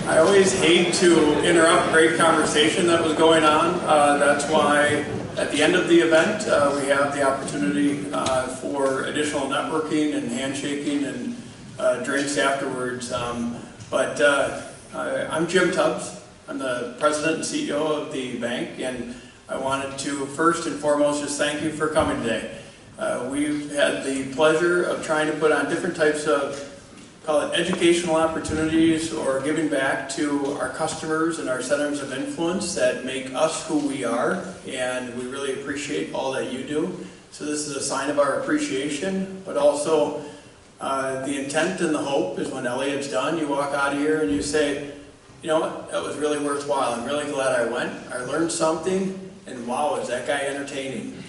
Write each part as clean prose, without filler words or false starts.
I always hate to interrupt great conversation that was going on. That's why at the end of the event we have the opportunity for additional networking and handshaking and drinks afterwards. But I'm Jim Tubbs. I'm the president and CEO of the bank, and I wanted to first and foremost just thank you for coming today. We've had the pleasure of trying to put on different types of, call it educational opportunities or giving back to our customers and our centers of influence that make us who we are, and we really appreciate all that you do. So this is a sign of our appreciation, but also the intent and the hope is when Elliot's done, you walk out of here and you say, you know what, that was really worthwhile. I'm really glad I went. I learned something, and wow, is that guy entertaining.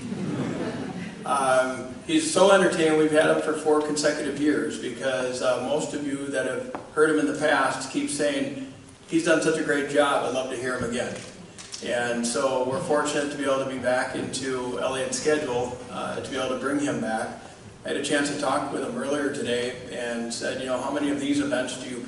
He's so entertaining. We've had him for 4 consecutive years because most of you that have heard him in the past keep saying, he's done such a great job, I'd love to hear him again. And so we're fortunate to be able to be back into Elliot's schedule, to be able to bring him back. I had a chance to talk with him earlier today and said, you know, how many of these events do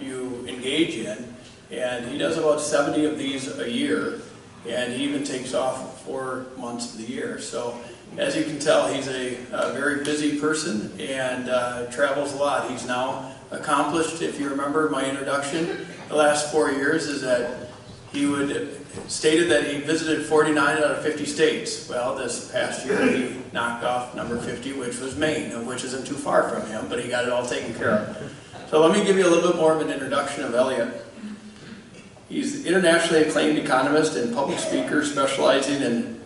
you engage in? And he does about 70 of these a year, and he even takes off 4 months of the year. So as you can tell, he's a very busy person and travels a lot. He's now accomplished, if you remember my introduction, the last 4 years is that he stated that he visited 49 out of 50 states. Well, this past year he knocked off number 50, which was Maine, which isn't too far from him, but he got it all taken care of. So let me give you a little bit more of an introduction of Elliot. He's an internationally acclaimed economist and public speaker specializing in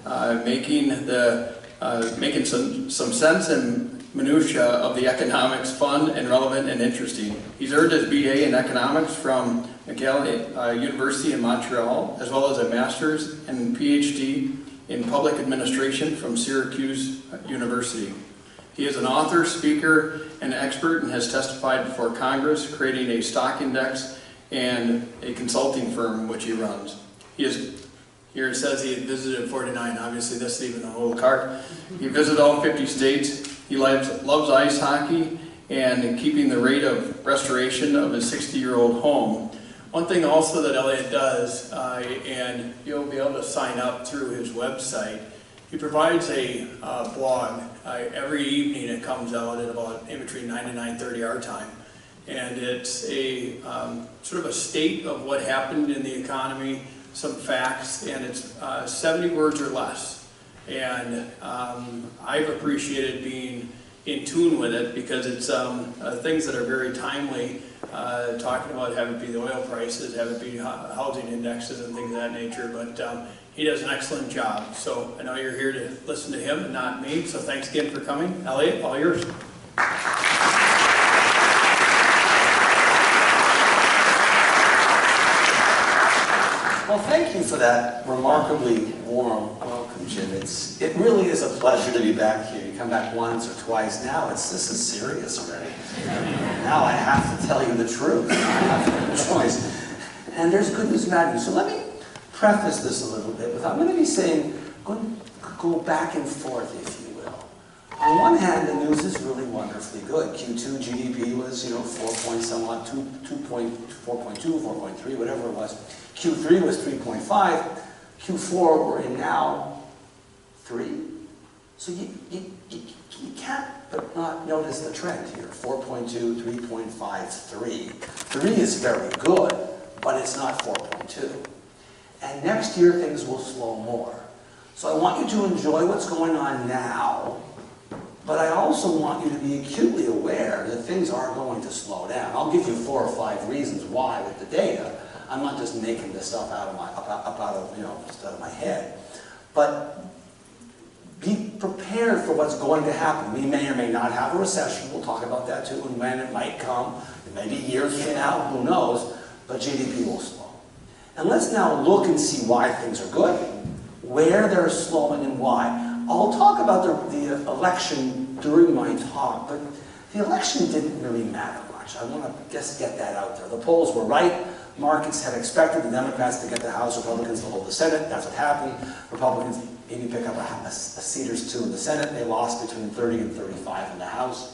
making some sense and minutia of the economics fun and relevant and interesting. He's earned his BA in economics from McGill University in Montreal, as well as a master's and PhD in public administration from Syracuse University. He is an author, speaker, and expert and has testified before Congress, creating a stock index and a consulting firm which he runs. Here it says he visited 49. Obviously, this is even an old card. He visited all 50 states. He loves ice hockey and keeping the rate of restoration of his 60-year-old home. One thing also that Elliot does, and you'll be able to sign up through his website, he provides a blog every evening. It comes out at about in between 9 and 9:30 our time. And it's a sort of a state of what happened in the economy, some facts, and it's 70 words or less. And I've appreciated being in tune with it because it's things that are very timely, talking about have it be the oil prices, have it be housing indexes and things of that nature, but he does an excellent job. So I know you're here to listen to him and not me, so thanks again for coming. Elliot, all yours. Well, thank you for that remarkably warm welcome, Jim. It really is a pleasure to be back here. You come back once or twice. Now this is serious already. Now I have to tell you the truth. I have no choice. And there's good news and bad news. So let me preface this a little bit with, I'm going to be saying, go back and forth, if you will. On one hand, the news is really wonderfully good. Q2 GDP was, 4 point somewhat, 4.2, 4.3, whatever it was. Q3 was 3.5. Q4 we're in now 3. So you can't but not notice the trend here. 4.2, 3.5, 3. 3 is very good, but it's not 4.2. And next year things will slow more. So I want you to enjoy what's going on now, but I also want you to be acutely aware that things are going to slow down. I'll give you 4 or 5 reasons why with the data. I'm not just making this stuff out of my head. But be prepared for what's going to happen. We may or may not have a recession. We'll talk about that too, and when it might come. It may be years from now, who knows, but GDP will slow. And let's now look and see why things are good, where they're slowing and why. I'll talk about the election during my talk, but the election didn't really matter much. I want to just get that out there. The polls were right. Markets had expected the Democrats to get the House, Republicans to hold the Senate. That's what happened. Republicans maybe pick up a seat or 2 in the Senate. They lost between 30 and 35 in the House.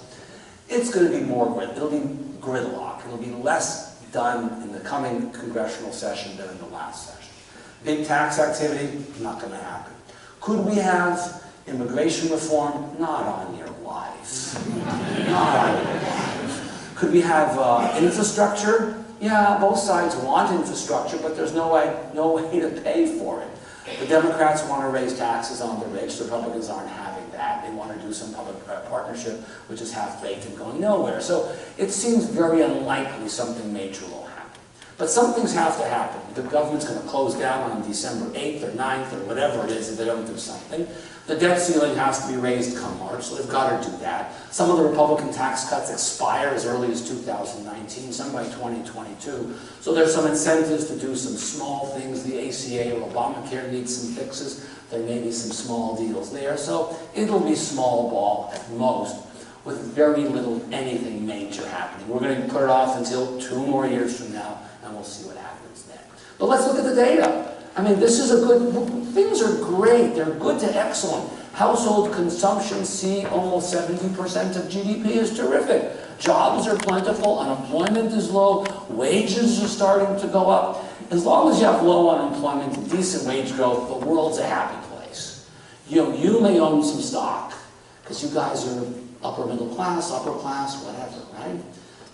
It's going to be more grid. It'll be gridlock. It'll be less done in the coming congressional session than in the last session. Big tax activity, not going to happen. Could we have immigration reform? Not on your life. Not on your life. Could we have infrastructure? Yeah, both sides want infrastructure, but there's no way to pay for it. The Democrats want to raise taxes on the rich. The Republicans aren't having that. They want to do some public partnership, which is half-baked and going nowhere. So it seems very unlikely something major will happen. But some things have to happen. The government's going to close down on December 8th or 9th or whatever it is if they don't do something. The debt ceiling has to be raised come March, so they've got to do that. Some of the Republican tax cuts expire as early as 2019, some by 2022. So there's some incentives to do some small things. The ACA or Obamacare needs some fixes. There may be some small deals there. So it'll be small ball at most, with very little anything major happening. We're going to put it off until 2 more years from now, and we'll see what happens then. But let's look at the data. I mean, this is a good, things are great. They're good to excellent. Household consumption, see, almost 70% of GDP is terrific. Jobs are plentiful, unemployment is low, wages are starting to go up. As long as you have low unemployment and decent wage growth, the world's a happy place. You know, you may own some stock, because you guys are upper middle class, upper class, whatever, right?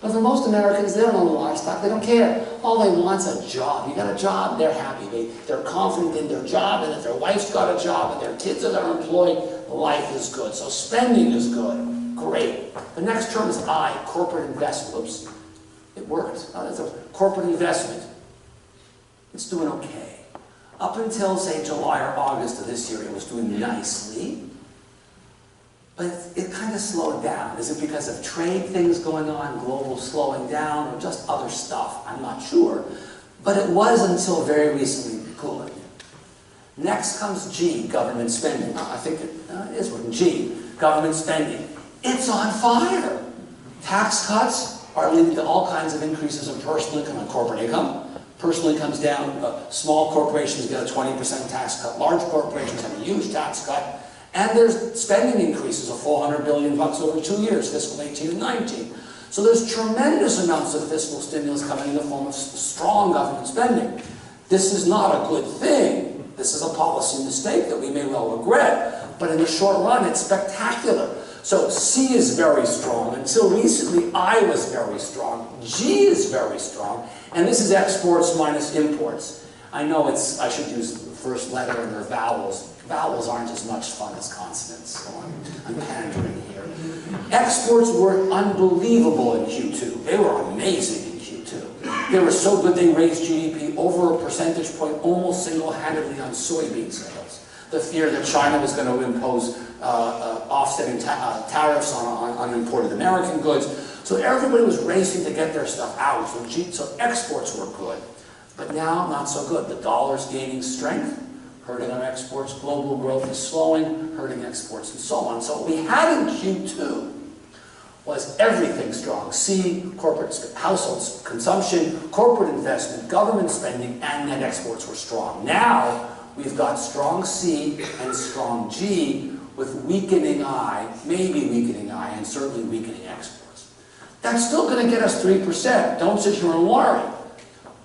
But for most Americans, they don't own a lot of stock. They don't care. All they want is a job. You got a job, they're happy. They're confident in their job, and if their wife's got a job and their kids are employed, life is good. So spending is good. Great. The next term is I, corporate investment. Oops, it worked. That's a corporate investment. It's doing okay. Up until, say, July or August of this year, it was doing nicely. But it kind of slowed down. Is it because of trade things going on, global slowing down, or just other stuff? I'm not sure. But it was until very recently good. Next comes G, government spending. I think it is written G, government spending. It's on fire. Tax cuts are leading to all kinds of increases in personal income and corporate income. Personal income's down. Small corporations get a 20% tax cut. Large corporations have a huge tax cut. And there's spending increases of $400 billion over 2 years, fiscal 18 and 19. So there's tremendous amounts of fiscal stimulus coming in the form of strong government spending. This is not a good thing. This is a policy mistake that we may well regret, but in the short run, it's spectacular. So C is very strong. Until recently, I was very strong. G is very strong. And this is exports minus imports. I know I should use the first letter and their vowels. Vowels aren't as much fun as consonants, so I'm pandering here. Exports were unbelievable in Q2. They were amazing in Q2. They were so good they raised GDP over a percentage point almost single-handedly on soybean sales. The fear that China was going to impose offsetting tariffs on imported American goods. So everybody was racing to get their stuff out. So exports were good. But now, not so good. The dollar's gaining strength, hurting our exports. Global growth is slowing, hurting exports, and so on. So what we had in Q2 was everything strong. C, corporate household consumption, corporate investment, government spending, and net exports were strong. Now, we've got strong C and strong G with weakening I, maybe weakening I, and certainly weakening exports. That's still going to get us 3%. Don't sit here and worry.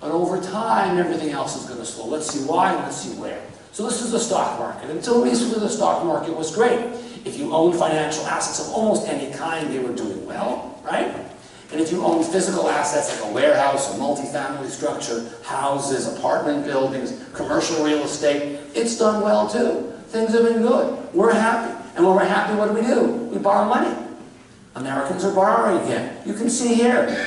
But over time, everything else is going to slow. Let's see why and let's see where. So this is the stock market. Until recently, the stock market was great. If you owned financial assets of almost any kind, they were doing well, right? And if you owned physical assets like a warehouse, a multifamily structure, houses, apartment buildings, commercial real estate, it's done well too. Things have been good. We're happy. And when we're happy, what do? We borrow money. Americans are borrowing again. You can see here.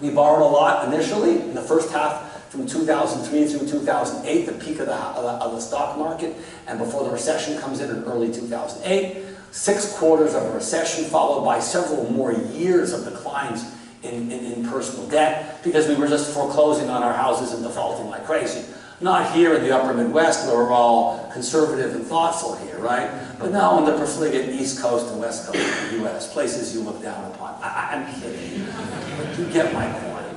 We borrowed a lot initially in the first half from 2003 through 2008, the peak of the stock market, and before the recession comes in early 2008. 6 quarters of a recession followed by several more years of declines in personal debt because we were just foreclosing on our houses and defaulting like crazy. Not here in the upper Midwest where we're all conservative and thoughtful here, right? But now on the profligate East Coast and West Coast of the U.S., places you look down upon. I'm kidding. But you get my point.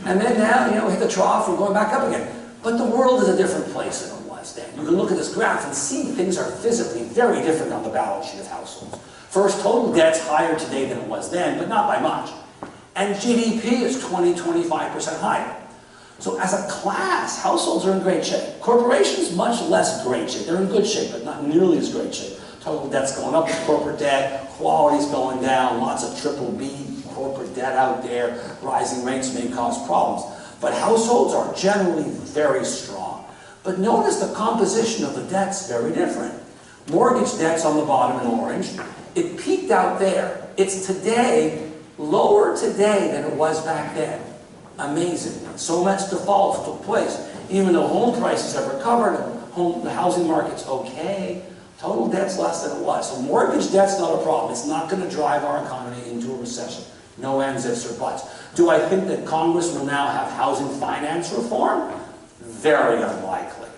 And then now, hit the trough, we're going back up again. But the world is a different place than it was then. You can look at this graph and see things are physically very different on the balance sheet of households. First, total debt's higher today than it was then, but not by much. And GDP is 20–25% higher. So as a class, households are in great shape. Corporations, much less great shape. They're in good shape, but not nearly as great shape. Total debt's going up, corporate debt, quality's going down, lots of triple B corporate debt out there, rising rates may cause problems. But households are generally very strong. But notice the composition of the debt's very different. Mortgage debt's on the bottom in orange. It peaked out there. It's today, lower today than it was back then. Amazing. So much default took place. Even though home prices have recovered, the housing market's okay, total debt's less than it was. So mortgage debt's not a problem. It's not going to drive our economy into a recession. No ands, ifs, or buts. Do I think that Congress will now have housing finance reform? Very unlikely.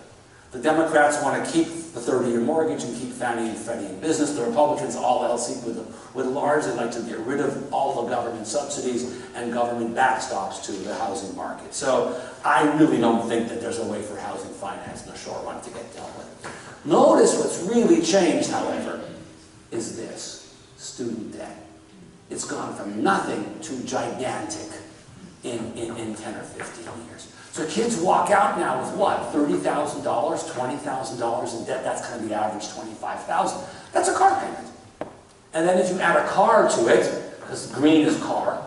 The Democrats want to keep the 30-year mortgage and keep Fannie and Freddie in business. The Republicans, all else equal, would largely like to get rid of all the government subsidies and government backstops to the housing market. So I really don't think that there's a way for housing finance in the short run to get dealt with. Notice what's really changed, however, is this, student debt. It's gone from nothing to gigantic in 10 or 15 years. So kids walk out now with what? $30,000, $20,000 in debt. That's kind of the average, $25,000. That's a car payment. And then if you add a car to it, because green is car,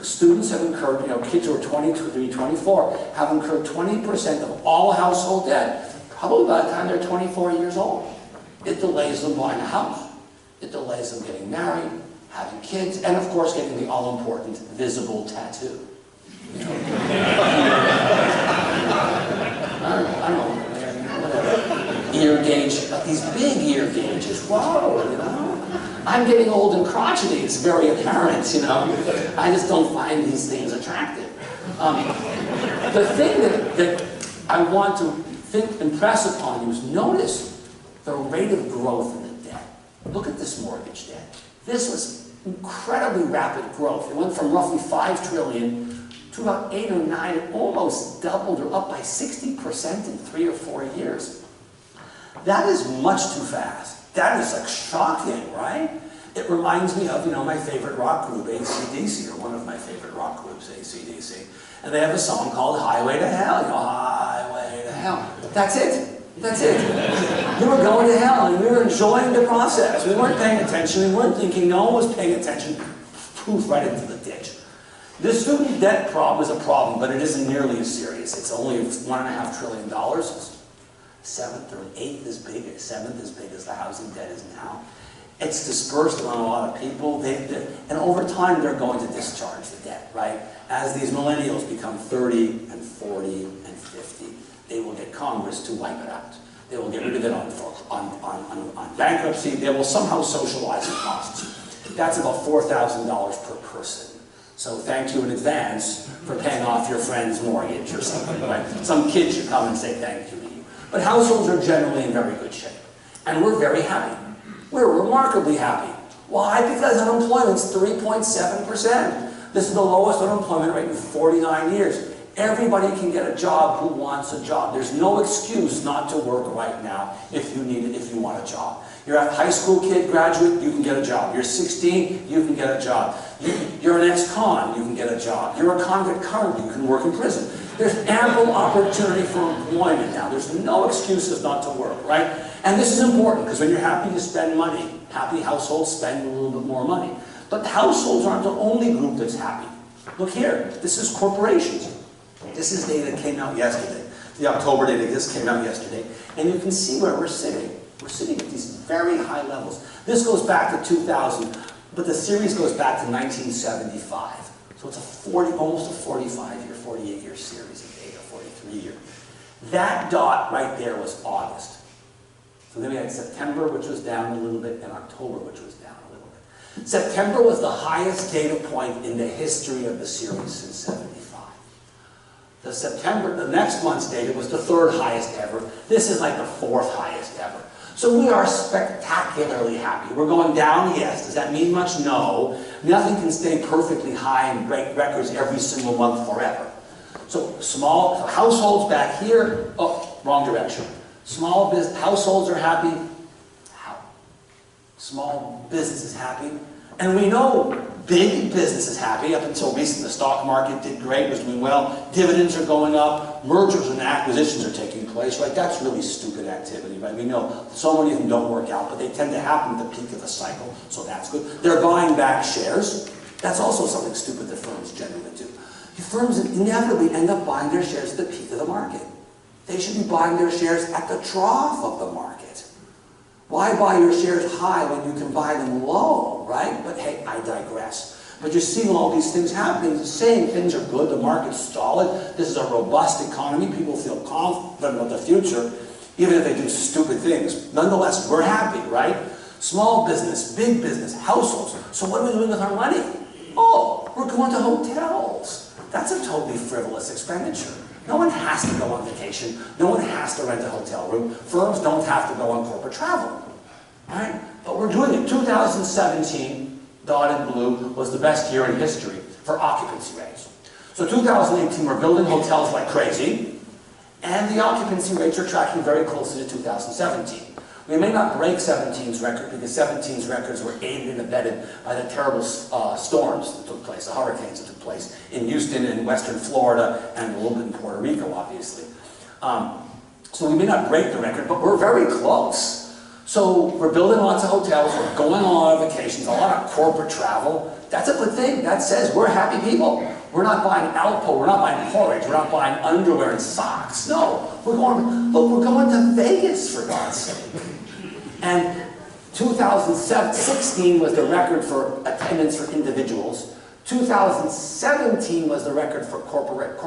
students have incurred, kids who are 23, 24, have incurred 20% of all household debt, probably by the time they're 24 years old. It delays them buying a house. It delays them getting married, having kids, and of course getting the all-important visible tattoo. I don't know, whatever. Ear gauge, these big ear gauges, whoa, I'm getting old and crotchety, it's very apparent, I just don't find these things attractive. The thing that I want to impress upon you is notice the rate of growth in the debt. Look at this mortgage debt. This was incredibly rapid growth. It went from roughly $5 trillion to about 8 or 9, it almost doubled or up by 60% in 3 or 4 years. That is much too fast. That is like shocking, right? It reminds me of, my favorite rock group, AC/DC, or one of my favorite rock groups, AC/DC. And they have a song called Highway to Hell, Highway to Hell. That's it. That's it. We were going to hell and we were enjoying the process. We weren't paying attention, we weren't thinking, no one was paying attention. Poof, right into the ditch. This student debt problem is a problem, but it isn't nearly as serious. It's only $1.5 trillion. It's seventh or eighth as big, seventh as big as the housing debt is now. It's dispersed among a lot of people, and over time they're going to discharge the debt, right? As these millennials become 30 and 40 and 50, they will get Congress to wipe it out. They will get rid of it on bankruptcy. They will somehow socialize the costs. That's about $4,000 per person. So thank you in advance for paying off your friend's mortgage or something, right? Some kid should come and say thank you to you. But households are generally in very good shape. And we're very happy. We're remarkably happy. Why? Because unemployment's 3.7%. This is the lowest unemployment rate in 49 years. Everybody can get a job who wants a job. There's no excuse not to work right now if you need it, if you want a job. You're a high school kid, graduate, you can get a job. You're 16, you can get a job. You're an ex-con, you can get a job. You're a convict currently, you can work in prison. There's ample opportunity for employment now. There's no excuses not to work, right? And this is important because when you're happy to spend money, happy households spend a little bit more money. But households aren't the only group that's happy. Look here, this is corporations. This is data that came out yesterday. The October data just came out yesterday. And you can see where we're sitting. We're sitting at these very high levels. This goes back to 2000, but the series goes back to 1975. So it's almost a 45-year, 48-year series of data, 43-year. That dot right there was August. So then we had September, which was down a little bit, and October, which was down a little bit. September was the highest data point in the history of the series since 75. The next month's data was the 3rd highest ever. This is like the 4th highest ever. So we are spectacularly happy. We're going down, yes. Does that mean much? No. Nothing can stay perfectly high and break records every single month forever. So small households back here, oh, wrong direction. Small business households are happy. Small business is happy. And we know Big business is happy. Up until recently, the stock market did great, was doing well. Dividends are going up. Mergers and acquisitions are taking place, right? That's really stupid activity, right? We know so many of them don't work out, but they tend to happen at the peak of the cycle, so that's good. They're buying back shares. That's also something stupid that firms generally do. Firms inevitably end up buying their shares at the peak of the market. They should be buying their shares at the trough of the market. Why buy your shares high when you can buy them low, right? But hey, I digress. But you're seeing all these things happening, saying things are good, the market's solid, this is a robust economy, people feel confident about the future, even if they do stupid things. Nonetheless, we're happy, right? Small business, big business, households. So what are we doing with our money? Oh, we're going to hotels. That's a totally frivolous expenditure. No one has to go on vacation. No one has to rent a hotel room. Firms don't have to go on corporate travel, right? But we're doing it. 2017, dotted blue, was the best year in history for occupancy rates. So 2018, we're building hotels like crazy, and the occupancy rates are tracking very closely to 2017. We may not break 17's record because 17's records were aided and abetted by the terrible storms that took place, the hurricanes that took place in Houston and western Florida and a little bit in Puerto Rico, obviously. So we may not break the record, but we're very close. So we're building lots of hotels, we're going on a lot of vacations, a lot of corporate travel. That's a good thing. That says we're happy people. We're not buying Alpo, we're not buying porridge, we're not buying underwear and socks. No, we're going to Vegas, for God's sake. And 2016 was the record for attendance for individuals. 2017 was the record for corporate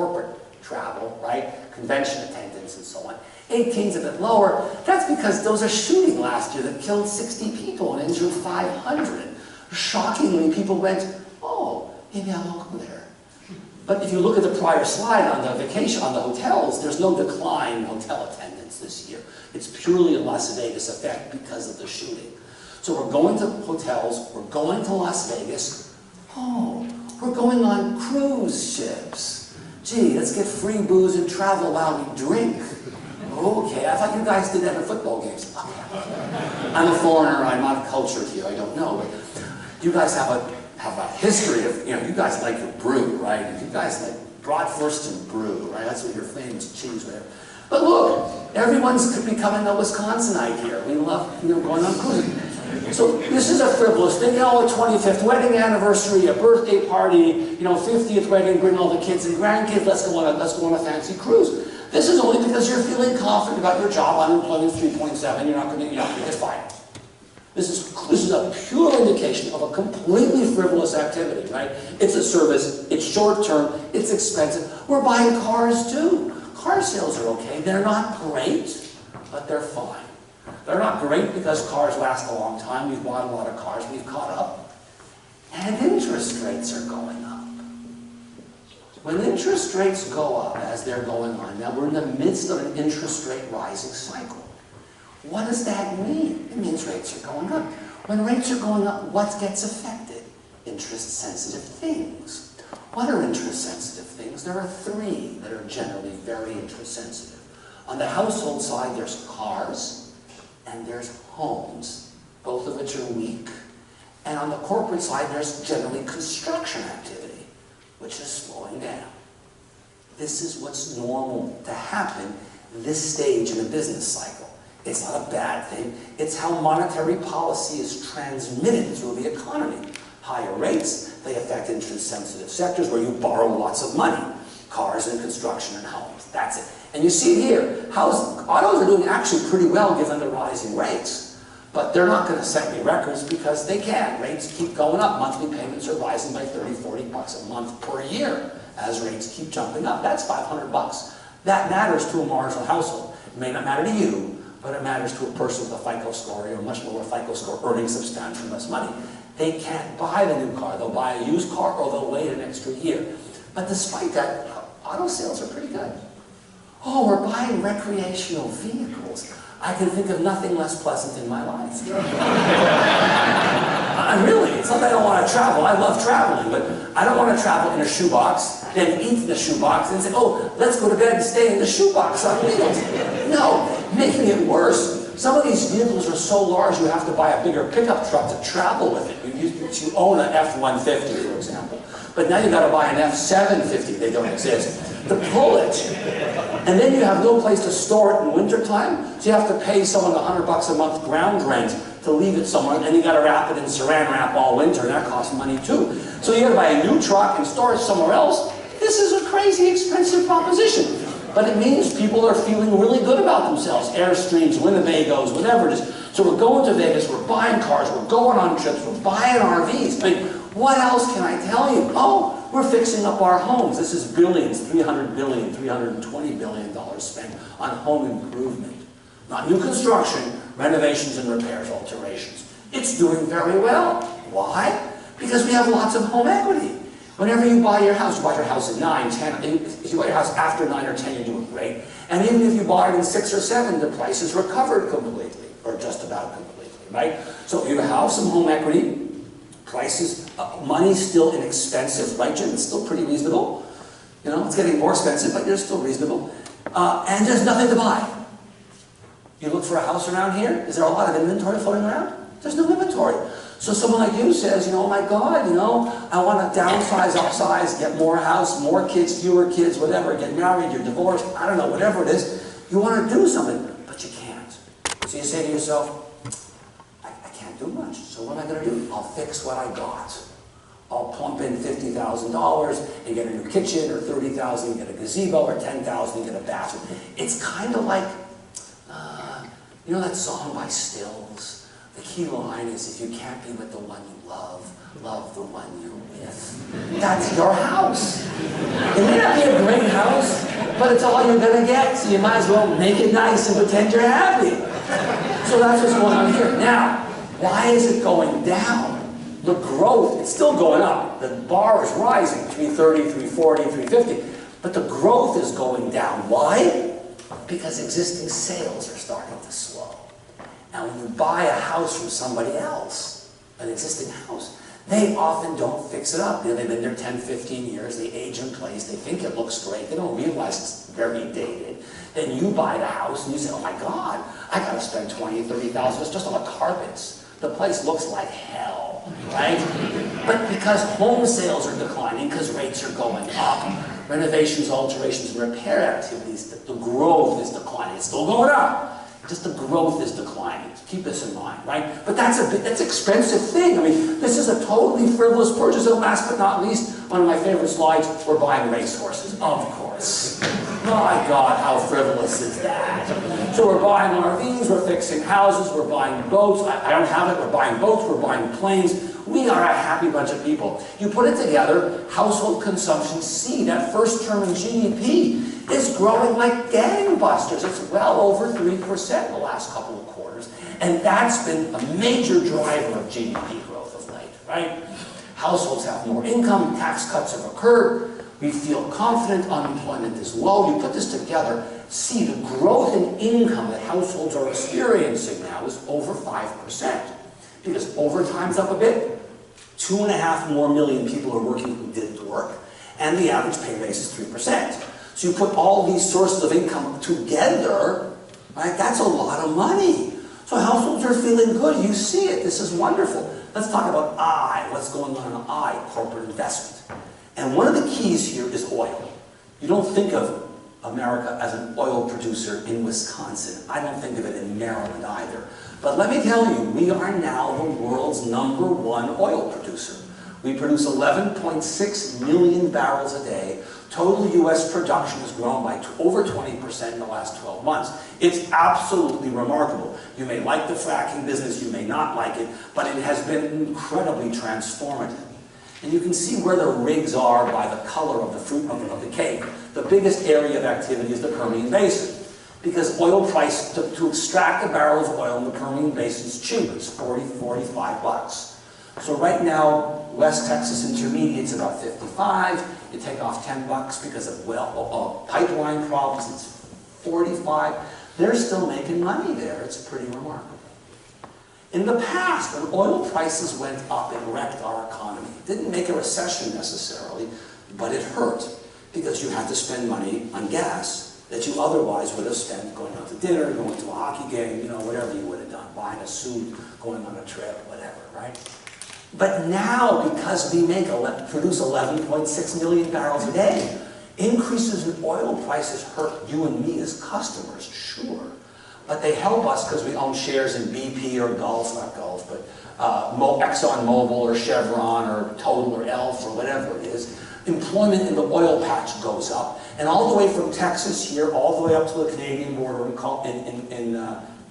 travel, right? Convention attendance and so on. 18's a bit lower. That's because there was a shooting last year that killed 60 people and injured 500. Shockingly, people went, oh, maybe I'll go there. But if you look at the prior slide on the vacation, on the hotels, there's no decline in hotel attendance this year. It's purely a Las Vegas effect because of the shooting. So we're going to hotels, we're going to Las Vegas. Oh, we're going on cruise ships. Gee, let's get free booze and travel while we drink. Okay, I thought you guys did that at football games. I'm a foreigner, I'm not cultured here, I don't know. But you guys have a history of, you guys like your brew, right? You guys like bratwurst and brew, right? That's what your famous cheese, whatever. But look, everyone's becoming a Wisconsinite here. We love, going on cruising. So this is a frivolous thing, a 25th wedding anniversary, a birthday party, 50th wedding, bring all the kids and grandkids, let's go on a fancy cruise. This is only because you're feeling confident about your job, unemployment 3.7, you're not going to get fired. This is a pure indication of a completely frivolous activity, right? It's a service, it's short-term, it's expensive. We're buying cars too. Car sales are okay. They're not great, but they're fine. They're not great because cars last a long time. We've bought a lot of cars, we've caught up. And interest rates are going up. When interest rates go up, as they're going on, now we're in the midst of an interest rate rising cycle. What does that mean? It means rates are going up. When rates are going up, what gets affected? Interest-sensitive things. What are interest-sensitive things? There are three that are generally very interest-sensitive. On the household side, there's cars and there's homes, both of which are weak. And on the corporate side, there's generally construction activity, which is slowing down. This is what's normal to happen this stage in the business cycle. It's not a bad thing. It's how monetary policy is transmitted through the economy. Higher rates, they affect interest-sensitive sectors where you borrow lots of money. Cars and construction and homes. That's it. And you see here, autos are doing actually pretty well given the rising rates. But they're not going to set any records because they can't. Rates keep going up. Monthly payments are rising by 30, 40 bucks a month per year as rates keep jumping up. That's 500 bucks. That matters to a marginal household. It may not matter to you, but it matters to a person with a FICO score or a much lower FICO score earning substantially less money. They can't buy the new car. They'll buy a used car or they'll wait an extra year. But despite that, auto sales are pretty good. Oh, we're buying recreational vehicles. I can think of nothing less pleasant in my life. Really, it's not that I don't want to travel. I love traveling, but I don't want to travel in a shoebox, then eat in the shoebox, and say, oh, let's go to bed and stay in the shoebox on wheels. No, making it worse, some of these vehicles are so large you have to buy a bigger pickup truck to travel with it. You own an F-150, for example. But now you've got to buy an F-750. They don't exist. To pull it. And then you have no place to store it in wintertime, so you have to pay someone $100 a month ground rent to leave it somewhere, and you got to wrap it in saran wrap all winter, and that costs money too. So you got to buy a new truck and store it somewhere else. This is a crazy expensive proposition. But it means people are feeling really good about themselves. Airstreams, Winnebagos, whatever it is. So we're going to Vegas, we're buying cars, we're going on trips, we're buying RVs. I mean, what else can I tell you? Oh, we're fixing up our homes. This is billions, $300 billion, $320 billion spent on home improvement. Not new construction, renovations and repairs, alterations. It's doing very well. Why? Because we have lots of home equity. Whenever you buy your house in 9, 10, if you buy your house after 9 or 10, you're doing great. And even if you bought it in 6 or 7, the price is recovered completely, or just about completely, right? So if you have some home equity, prices, money's still inexpensive, right, Jim? It's still pretty reasonable. You know, it's getting more expensive, but you're still reasonable. And there's nothing to buy. You look for a house around here, is there a lot of inventory floating around? There's no inventory. So someone like you says, you know, oh my God, you know, I want to downsize, upsize, get more house, more kids, fewer kids, whatever, get married, you're divorced, I don't know, whatever it is. You want to do something, but you can't. So you say to yourself, I can't do much, so what am I going to do? I'll fix what I got. I'll plump in $50,000 and get a new kitchen, or $30,000 and get a gazebo, or $10,000 and get a bathroom. It's kind of like, you know that song by Stills? The key line is, if you can't be with the one you love, love the one you're with. That's your house. It may not be a great house, but it's all you're going to get, so you might as well make it nice and pretend you're happy. So that's what's going on here. Now, why is it going down? The growth, it's still going up. The bar is rising, 330, 340, 350, but the growth is going down. Why? Because existing sales are starting to slow. Now, when you buy a house from somebody else, an existing house, they often don't fix it up. You know, they've been there 10, 15 years, they age in place, they think it looks great, they don't realize it's very dated. Then you buy the house and you say, oh my God, I gotta spend $20,000, $30,000 just on the carpets. The place looks like hell, right? But because home sales are declining, because rates are going up, renovations, alterations, and repair activities, the growth is declining. It's still going up. Just the growth is declining. Keep this in mind, right? But that's an expensive thing. I mean, this is a totally frivolous purchase. And last but not least, one of my favorite slides, we're buying racehorses. Of course. My God, how frivolous is that? So we're buying RVs, we're fixing houses, we're buying boats. I don't have it. We're buying boats, we're buying planes. We are a happy bunch of people. You put it together, household consumption, C, that first term in GDP, is growing like gangbusters. It's well over 3% in the last couple of quarters. And that's been a major driver of GDP growth of late, right? Households have more income, tax cuts have occurred, we feel confident, unemployment is low. You put this together, see the growth in income that households are experiencing now is over 5%. Because overtime's up a bit, 2.5 more million people are working who didn't work, and the average pay raise is 3%. So you put all these sources of income together, right? That's a lot of money. So households are feeling good. You see it. This is wonderful. Let's talk about I. What's going on in I? Corporate investment. And one of the keys here is oil. You don't think of America as an oil producer in Wisconsin. I don't think of it in Maryland either. But let me tell you, we are now the world's #1 oil producer. We produce 11.6 million barrels a day. Total U.S. production has grown by over 20% in the last 12 months. It's absolutely remarkable. You may like the fracking business, you may not like it, but it has been incredibly transformative. And you can see where the rigs are by the color of the fruit of the cake. The biggest area of activity is the Permian Basin, because oil price, to extract a barrel of oil in the Permian Basin is cheap. It's $40, $45. So right now, West Texas Intermediate's about 55. You take off $10 because of pipeline problems, it's 45. They're still making money there. It's pretty remarkable. In the past, when oil prices went up, it wrecked our economy. It didn't make a recession necessarily, but it hurt because you had to spend money on gas that you otherwise would have spent going out to dinner, going to a hockey game, whatever you would have done, buying a suit, going on a trip, whatever, right? But now, because we produce 11.6 million barrels a day, increases in oil prices hurt you and me as customers, sure. But they help us because we own shares in BP or Gulf, not Gulf, but ExxonMobil or Chevron or Total or Elf or whatever it is. Employment in the oil patch goes up. And all the way from Texas here, all the way up to the Canadian border in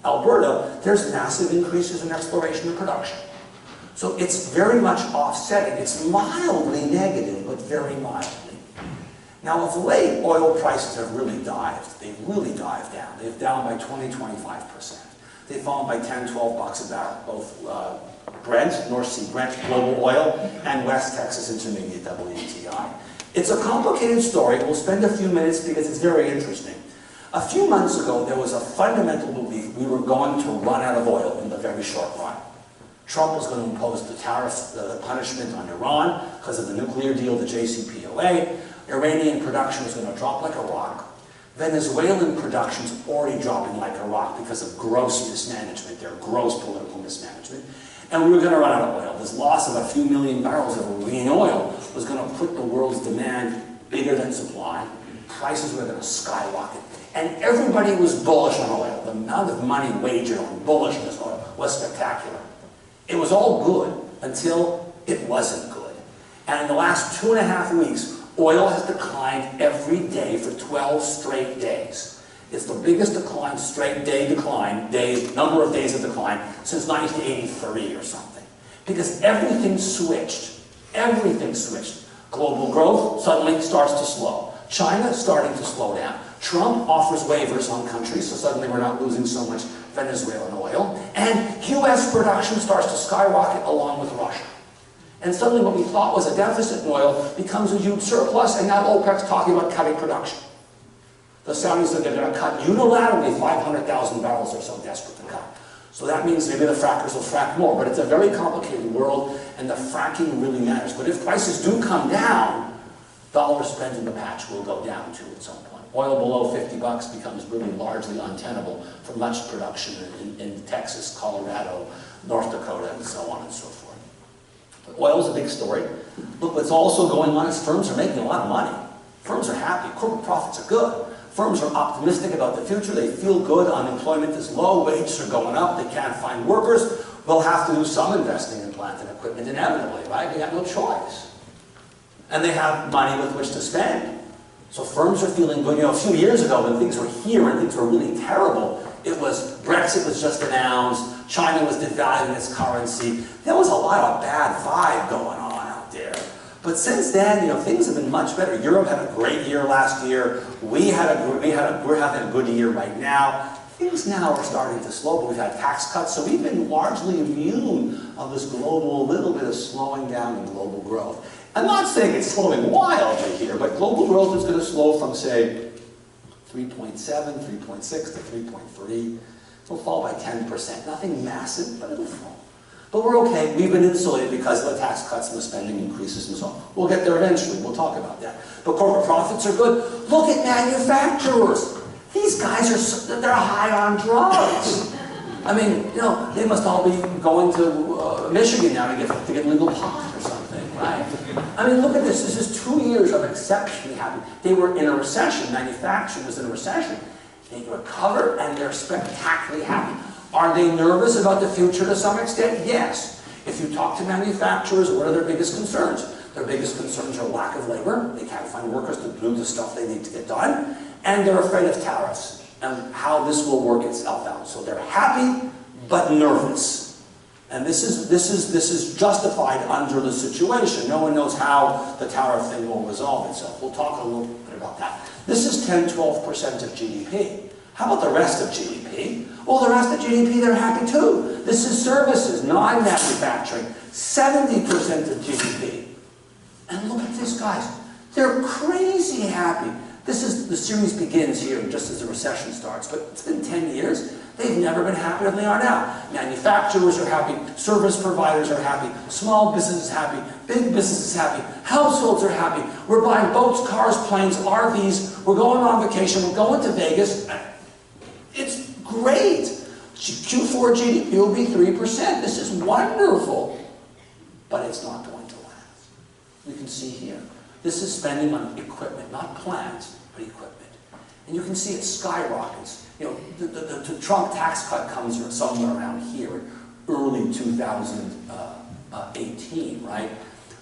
Alberta, there's massive increases in exploration and production. So it's very much offsetting. It's mildly negative, but very mildly. Now, of late, oil prices have really dived. They've really dived down. They've down by 20–25%. They've fallen by 10–12 bucks a barrel, both Brent, North Sea Brent, global oil, and West Texas Intermediate WTI. It's a complicated story. We'll spend a few minutes because it's very interesting. A few months ago, there was a fundamental belief we were going to run out of oil in the very short run. Trump was going to impose the tariff, the punishment on Iran because of the nuclear deal, the JCPOA. Iranian production was going to drop like a rock. Venezuelan production is already dropping like a rock because of gross mismanagement, their gross political mismanagement. And we were going to run out of oil. This loss of a few million barrels of Iranian oil was going to put the world's demand bigger than supply. Prices were going to skyrocket. And everybody was bullish on oil. The amount of money wagered on bullishness on oil was spectacular. It was all good until it wasn't good. And in the last 2.5 weeks, oil has declined every day for 12 straight days. It's the biggest decline, number of days of decline since 1983 or something. Because everything switched. Everything switched. Global growth suddenly starts to slow. China starting to slow down. Trump offers waivers on countries, so suddenly we're not losing so much Venezuelan oil. And US production starts to skyrocket along with Russia. And suddenly what we thought was a deficit in oil becomes a huge surplus, and now OPEC's talking about cutting production. The Saudis said they're going to cut unilaterally 500,000 barrels or so, desperate to cut. So that means maybe the frackers will frack more, but it's a very complicated world, and the fracking really matters. But if prices do come down, dollars spent in the patch will go down too at some point. Oil below 50 bucks becomes really largely untenable for much production in Texas, Colorado, North Dakota, and so on and so forth. But oil is a big story. Look, what's also going on is firms are making a lot of money. Firms are happy. Corporate profits are good. Firms are optimistic about the future. They feel good. Unemployment is low. Wages are going up. They can't find workers. We'll have to do some investing in plant and equipment inevitably, right? They have no choice. And they have money with which to spend. So firms are feeling good. A few years ago when things were here and things were really terrible, it was Brexit was just announced. China was devaluing its currency. There was a lot of bad vibe going on out there. But since then, things have been much better. Europe had a great year last year. We're having a good year right now. Things now are starting to slow, but we've had tax cuts, so we've been largely immune of this little bit of slowing down in global growth. I'm not saying it's slowing wildly here, but global growth is going to slow from, say, 3.7, 3.6 to 3.3. It'll fall by 10%. Nothing massive, but it'll fall. But we're okay. We've been insulated because of the tax cuts and the spending increases and so on. We'll get there eventually. We'll talk about that. But corporate profits are good. Look at manufacturers. These guys they're high on drugs. I mean, they must all be going to Michigan now to get legal pot or something, right? I mean, look at this. This is 2 years of exceptionally happy. They were in a recession. Manufacturing was in a recession. They recovered and they're spectacularly happy. Are they nervous about the future to some extent? Yes. If you talk to manufacturers, what are their biggest concerns? Their biggest concerns are lack of labor. They can't find workers to do the stuff they need to get done. And they're afraid of tariffs and how this will work itself out. So they're happy, but nervous. And this is justified under the situation. No one knows how the tariff thing will resolve itself. We'll talk a little bit about that. This is 10–12% of GDP. How about the rest of GDP? Well, the rest of GDP, they're happy too. This is services, non-manufacturing. 70% of GDP. And look at this, guys. They're crazy happy. The series begins here just as the recession starts, but it's been 10 years. They've never been happier than they are now. Manufacturers are happy, service providers are happy, small businesses happy, big businesses happy, households are happy. We're buying boats, cars, planes, RVs, we're going on vacation, we're going to Vegas. It's great. Q4 GDP will be 3%. This is wonderful. But it's not going to last. You can see here. This is spending on equipment, not plants, but equipment. And you can see it skyrockets. You know, the Trump tax cut comes somewhere around here, early 2018, right?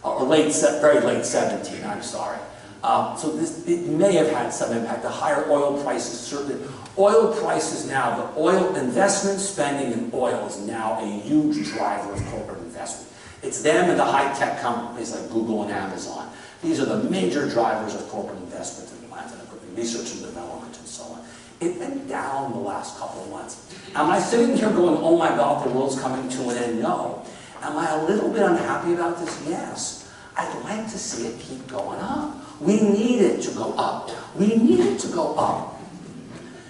Or very late 17, I'm sorry. So it may have had some impact. The higher oil prices, certainly. Oil prices now, the oil investment spending in oil is now a huge driver of corporate investment. It's them and the high-tech companies like Google and Amazon. These are the major drivers of corporate investment in plant and equipment, research and development, and so on. It went down the last couple of months. Am I sitting here going, oh my God, the world's coming to an end? No. Am I a little bit unhappy about this? Yes. I'd like to see it keep going up. We need it to go up. We need it to go up.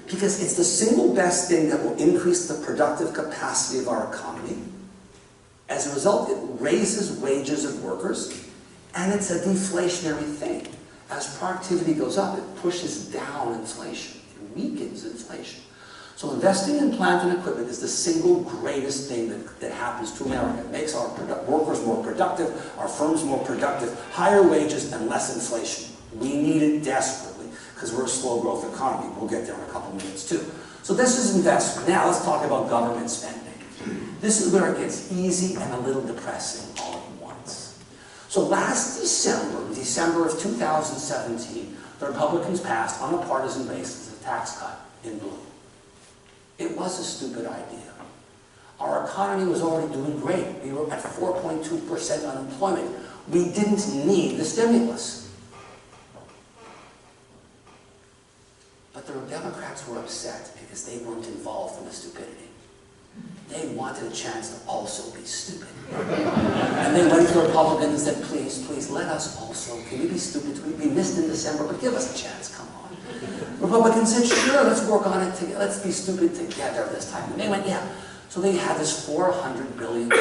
Because it's the single best thing that will increase the productive capacity of our economy. As a result, it raises wages of workers, and it's a deflationary thing. As productivity goes up, it pushes down inflation. It weakens inflation. So investing in plant and equipment is the single greatest thing that happens to America. It makes our workers more productive, our firms more productive, higher wages, and less inflation. We need it desperately, because we're a slow growth economy. We'll get there in a couple minutes too. So this is investment. Now let's talk about government spending. This is where it gets easy and a little depressing all at once. So last December of 2017, the Republicans passed on a partisan basis a tax cut in blue. It was a stupid idea. Our economy was already doing great. We were at 4.2% unemployment. We didn't need the stimulus. But the Democrats were upset because they weren't involved in the stupidity. They wanted a chance to also be stupid. And they went to the Republicans and said, please, please, let us also. Can we be stupid? We missed in December, but give us a chance, come on. Republicans said, sure, let's work on it together. Let's be stupid together this time. And they went, yeah. So they had this $400 billion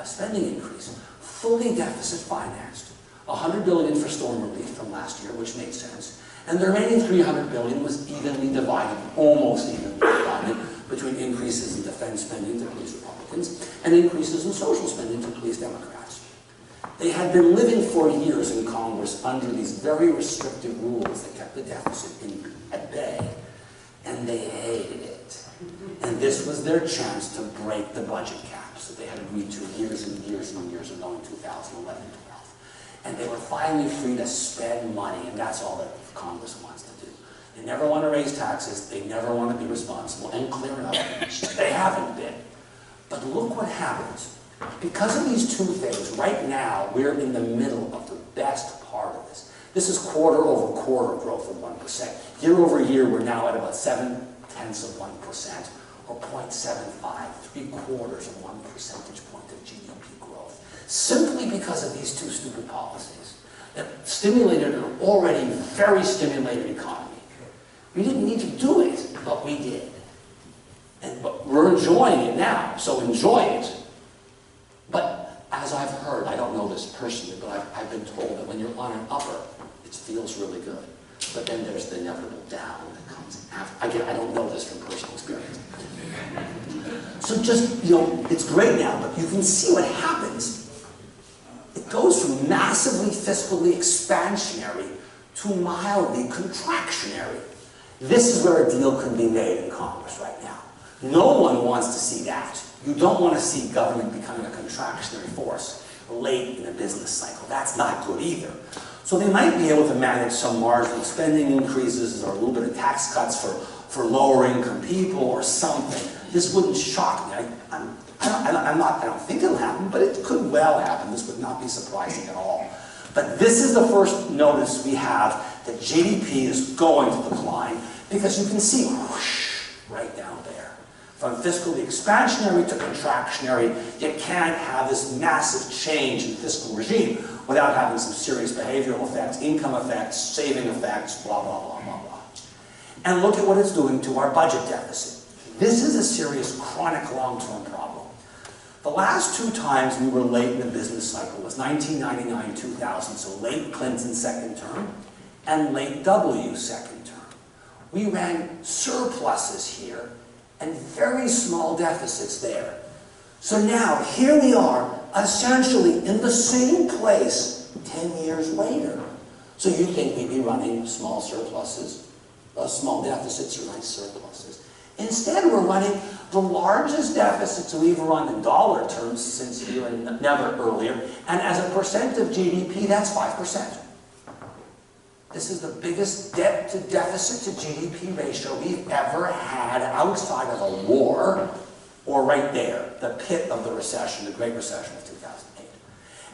spending increase, fully deficit financed. $100 billion for storm relief from last year, which made sense. And the remaining $300 billion was evenly divided, almost evenly divided, between increases in defense spending to please Republicans and increases in social spending to please Democrats. They had been living for years in Congress under these very restrictive rules that kept the deficit at bay, and they hated it. And this was their chance to break the budget caps that they had agreed to years and years and years ago in 2011-12. And they were finally free to spend money, and that's all that Congress wants to do. They never want to raise taxes, they never want to be responsible and clear it up. They haven't been. But look what happens. Because of these two things, right now, we're in the middle of the best part of this. This is quarter-over-quarter growth of 1%. Year-over-year, we're now at about 0.7%, or 0.75, 3/4 of 1 percentage point of GDP growth. Simply because of these two stupid policies that stimulated an already very stimulated economy. We didn't need to do it, but we did. But we're enjoying it now, so enjoy it. But as I've heard, I don't know this personally, but I've been told that when you're on an upper, it feels really good. But then there's the inevitable down that comes after. Again, I don't know this from personal experience. So just, it's great now, but you can see what happens. It goes from massively fiscally expansionary to mildly contractionary. This is where a deal can be made in Congress right now. No one wants to see that. You don't want to see government becoming a contractionary force late in a business cycle. That's not good either. So they might be able to manage some marginal spending increases or a little bit of tax cuts for lower income people or something. This wouldn't shock me. I don't think it'll happen, but it could well happen. This would not be surprising at all. But this is the first notice we have that GDP is going to decline, because you can see whoosh, right down there. From fiscally expansionary to contractionary, you can't have this massive change in fiscal regime without having some serious behavioral effects, income effects, saving effects, blah, blah, blah, blah, blah. And look at what it's doing to our budget deficit. This is a serious, chronic, long-term problem. The last two times we were late in the business cycle was 1999-2000, so late Clinton second term and late W second term. We ran surpluses here and very small deficits there. So now, here we are, essentially in the same place 10 years later. So you'd think we'd be running small surpluses, small deficits or nice surpluses. Instead, we're running the largest deficits we've run in dollar terms since here and never earlier, and as a percent of GDP, that's 5%. This is the biggest debt to deficit to GDP ratio we've ever had outside of a war, or right there, the pit of the recession, the Great Recession of 2008.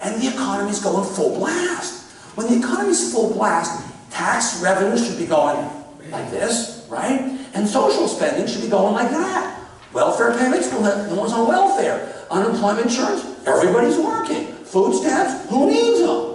And the economy's going full blast. When the economy's full blast, tax revenues should be going like this, right? And social spending should be going like that. Welfare payments, well, no one's on welfare. Unemployment insurance, everybody's working. Food stamps, who needs them?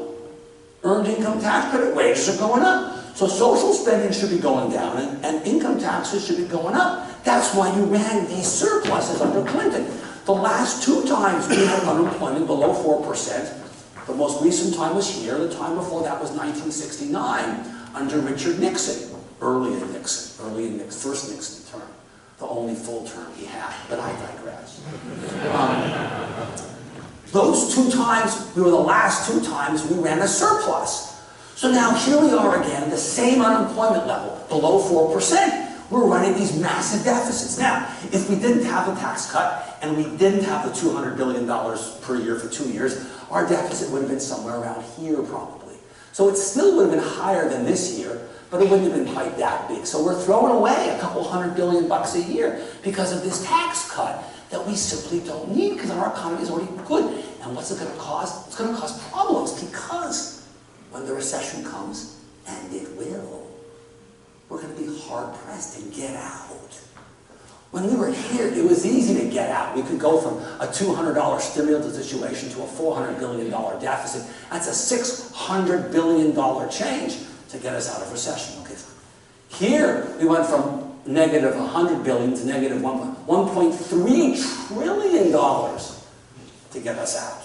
Earned income tax credit, wages are going up. So social spending should be going down and income taxes should be going up. That's why you ran these surpluses under Clinton. The last two times we had unemployment below 4%. The most recent time was here. The time before that was 1969 under Richard Nixon. Early in Nixon, first Nixon term. The only full term he had, but I digress. Those two times, we were the last two times we ran a surplus. So now here we are again, the same unemployment level, below 4%. We're running these massive deficits. Now, if we didn't have the tax cut, and we didn't have the $200 billion per year for 2 years, our deficit would have been somewhere around here probably. So it still would have been higher than this year, but it wouldn't have been quite that big. So we're throwing away a couple $100 billion a year because of this tax cut that we simply don't need because our economy is already good. And what's it going to cause? It's going to cause problems because when the recession comes, and it will, we're going to be hard-pressed to get out. When we were here, it was easy to get out. We could go from a $200 stimulus situation to a $400 billion deficit. That's a $600 billion change to get us out of recession. Okay. Here, we went from negative $100 billion to negative $1.3 trillion to get us out.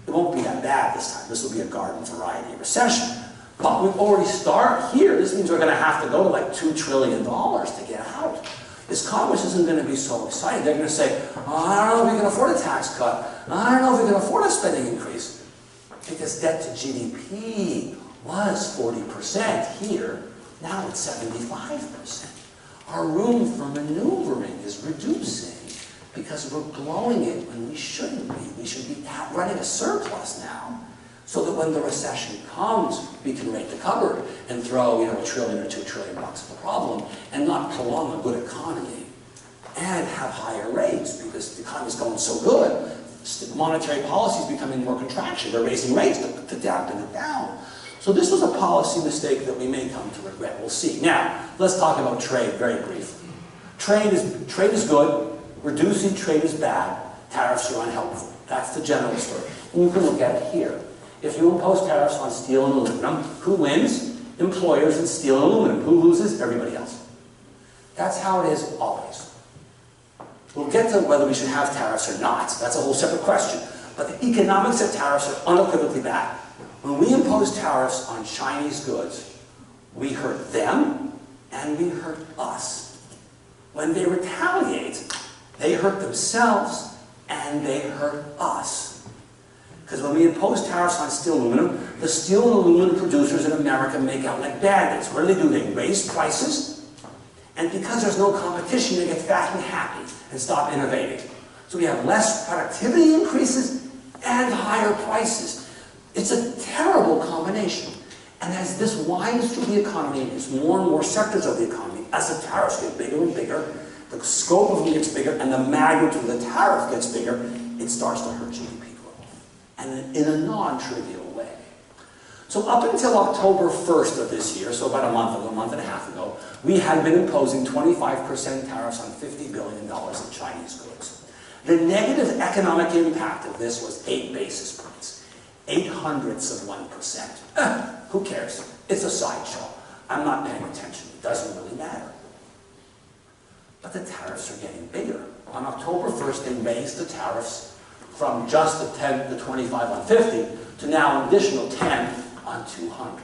It won't be that bad this time. This will be a garden variety recession. But we've already started here. This means we're going to have to go to like $2 trillion to get out. This Congress isn't going to be so excited. They're going to say, oh, I don't know if we can afford a tax cut. I don't know if we can afford a spending increase. Because debt to GDP was 40% here. Now it's 75%. Our room for maneuvering is reducing because we're blowing it when we shouldn't be. We should be running a surplus now so that when the recession comes, we can rake the cupboard and throw, $1 trillion or $2 trillion at the problem and not prolong a good economy and have higher rates because the economy is going so good. Monetary policy is becoming more contraction. They're raising rates to dampen it down. So this was a policy mistake that we may come to regret. We'll see. Now, let's talk about trade very briefly. Trade is good. Reducing trade is bad. Tariffs are unhelpful. That's the general story. And you can look at it here. If you impose tariffs on steel and aluminum, who wins? Employers in steel and aluminum. Who loses? Everybody else. That's how it is always. We'll get to whether we should have tariffs or not. That's a whole separate question. But the economics of tariffs are unequivocally bad. When we impose tariffs on Chinese goods, we hurt them and we hurt us. When they retaliate, they hurt themselves and they hurt us. Because when we impose tariffs on steel and aluminum, the steel and aluminum producers in America make out like bandits. What do? They raise prices, and because there's no competition, they get fat and happy and stop innovating. So we have less productivity increases and higher prices. It's a terrible combination. And as this winds through the economy, it's more and more sectors of the economy, as the tariffs get bigger and bigger, the scope of them gets bigger, and the magnitude of the tariff gets bigger, it starts to hurt GDP growth. And in a non-trivial way. So up until October 1st of this year, so about a month and a half ago, we had been imposing 25% tariffs on $50 billion of Chinese goods. The negative economic impact of this was 8 basis points. 0.08%. Who cares? It's a sideshow. I'm not paying attention. It doesn't really matter. But the tariffs are getting bigger. On October 1st, they raised the tariffs from just the 25 on 50 to now an additional 10 on 200.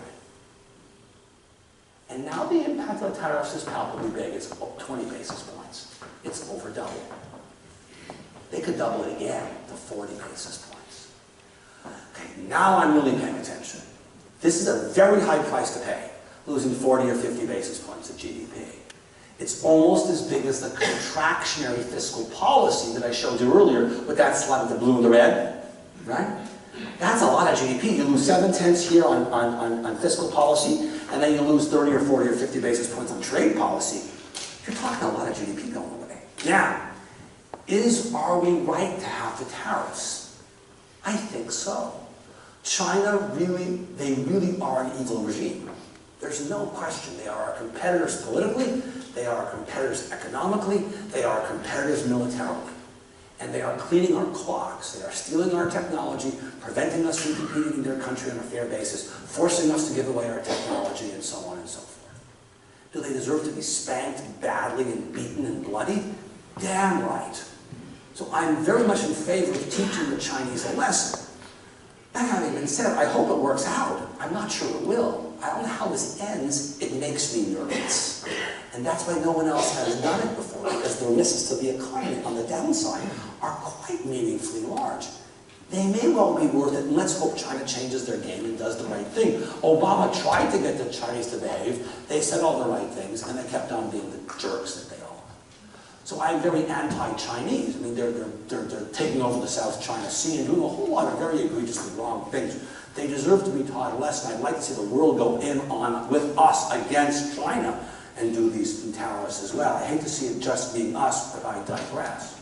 And now the impact of the tariffs is palpably big. It's 20 basis points. It's over double. They could double it again to 40 basis points. Okay, now I'm really paying attention. This is a very high price to pay, losing 40 or 50 basis points of GDP. It's almost as big as the contractionary fiscal policy that I showed you earlier with that slide with the blue and the red, right? That's a lot of GDP. You lose 7/10 here on fiscal policy, and then you lose 30 or 40 or 50 basis points on trade policy. You're talking a lot of GDP going away. Now, are we right to have the tariffs? I think so. China they really are an evil regime. There's no question. They are our competitors politically, they are our competitors economically, they are our competitors militarily. And they are cleaning our clocks. They are stealing our technology, preventing us from competing in their country on a fair basis, forcing us to give away our technology, and so on and so forth. Do they deserve to be spanked badly and beaten and bloody? Damn right. So I'm very much in favor of teaching the Chinese a lesson. That having been said, I hope it works out. I'm not sure it will. I don't know how this ends. It makes me nervous. And that's why no one else has done it before, because the risks to the economy on the downside are quite meaningfully large. They may well be worth it, and let's hope China changes their game and does the right thing. Obama tried to get the Chinese to behave. They said all the right things, and they kept on being the jerks that they are. So I'm very anti-Chinese. I mean, they're taking over the South China Sea and doing a whole lot of very egregiously wrong things. They deserve to be taught a lesson. I'd like to see the world go in on with us against China and do these tariffs as well. I hate to see it just being us, but I digress.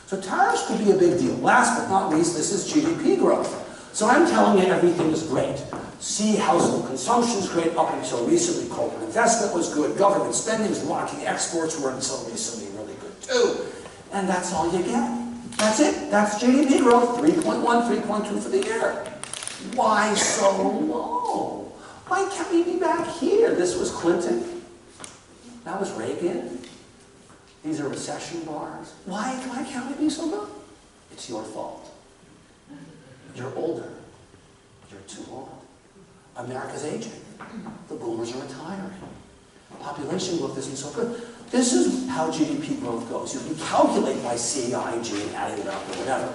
So tariffs could be a big deal. Last but not least, this is GDP growth. So I'm telling you everything is great. See, household consumption is great. Up until recently, corporate investment was good. Government spending is rocking. Exports were until recently really good too. And that's all you get. That's it. That's GDP growth. 3.1, 3.2 for the year. Why so low? Why can't we be back here? This was Clinton. That was Reagan. These are recession bars. Why can't we be so good? It's your fault. You're older. You're too old. America's aging. The boomers are retiring. Population growth isn't so good. This is how GDP growth goes. You can calculate by CIG and adding it up or whatever.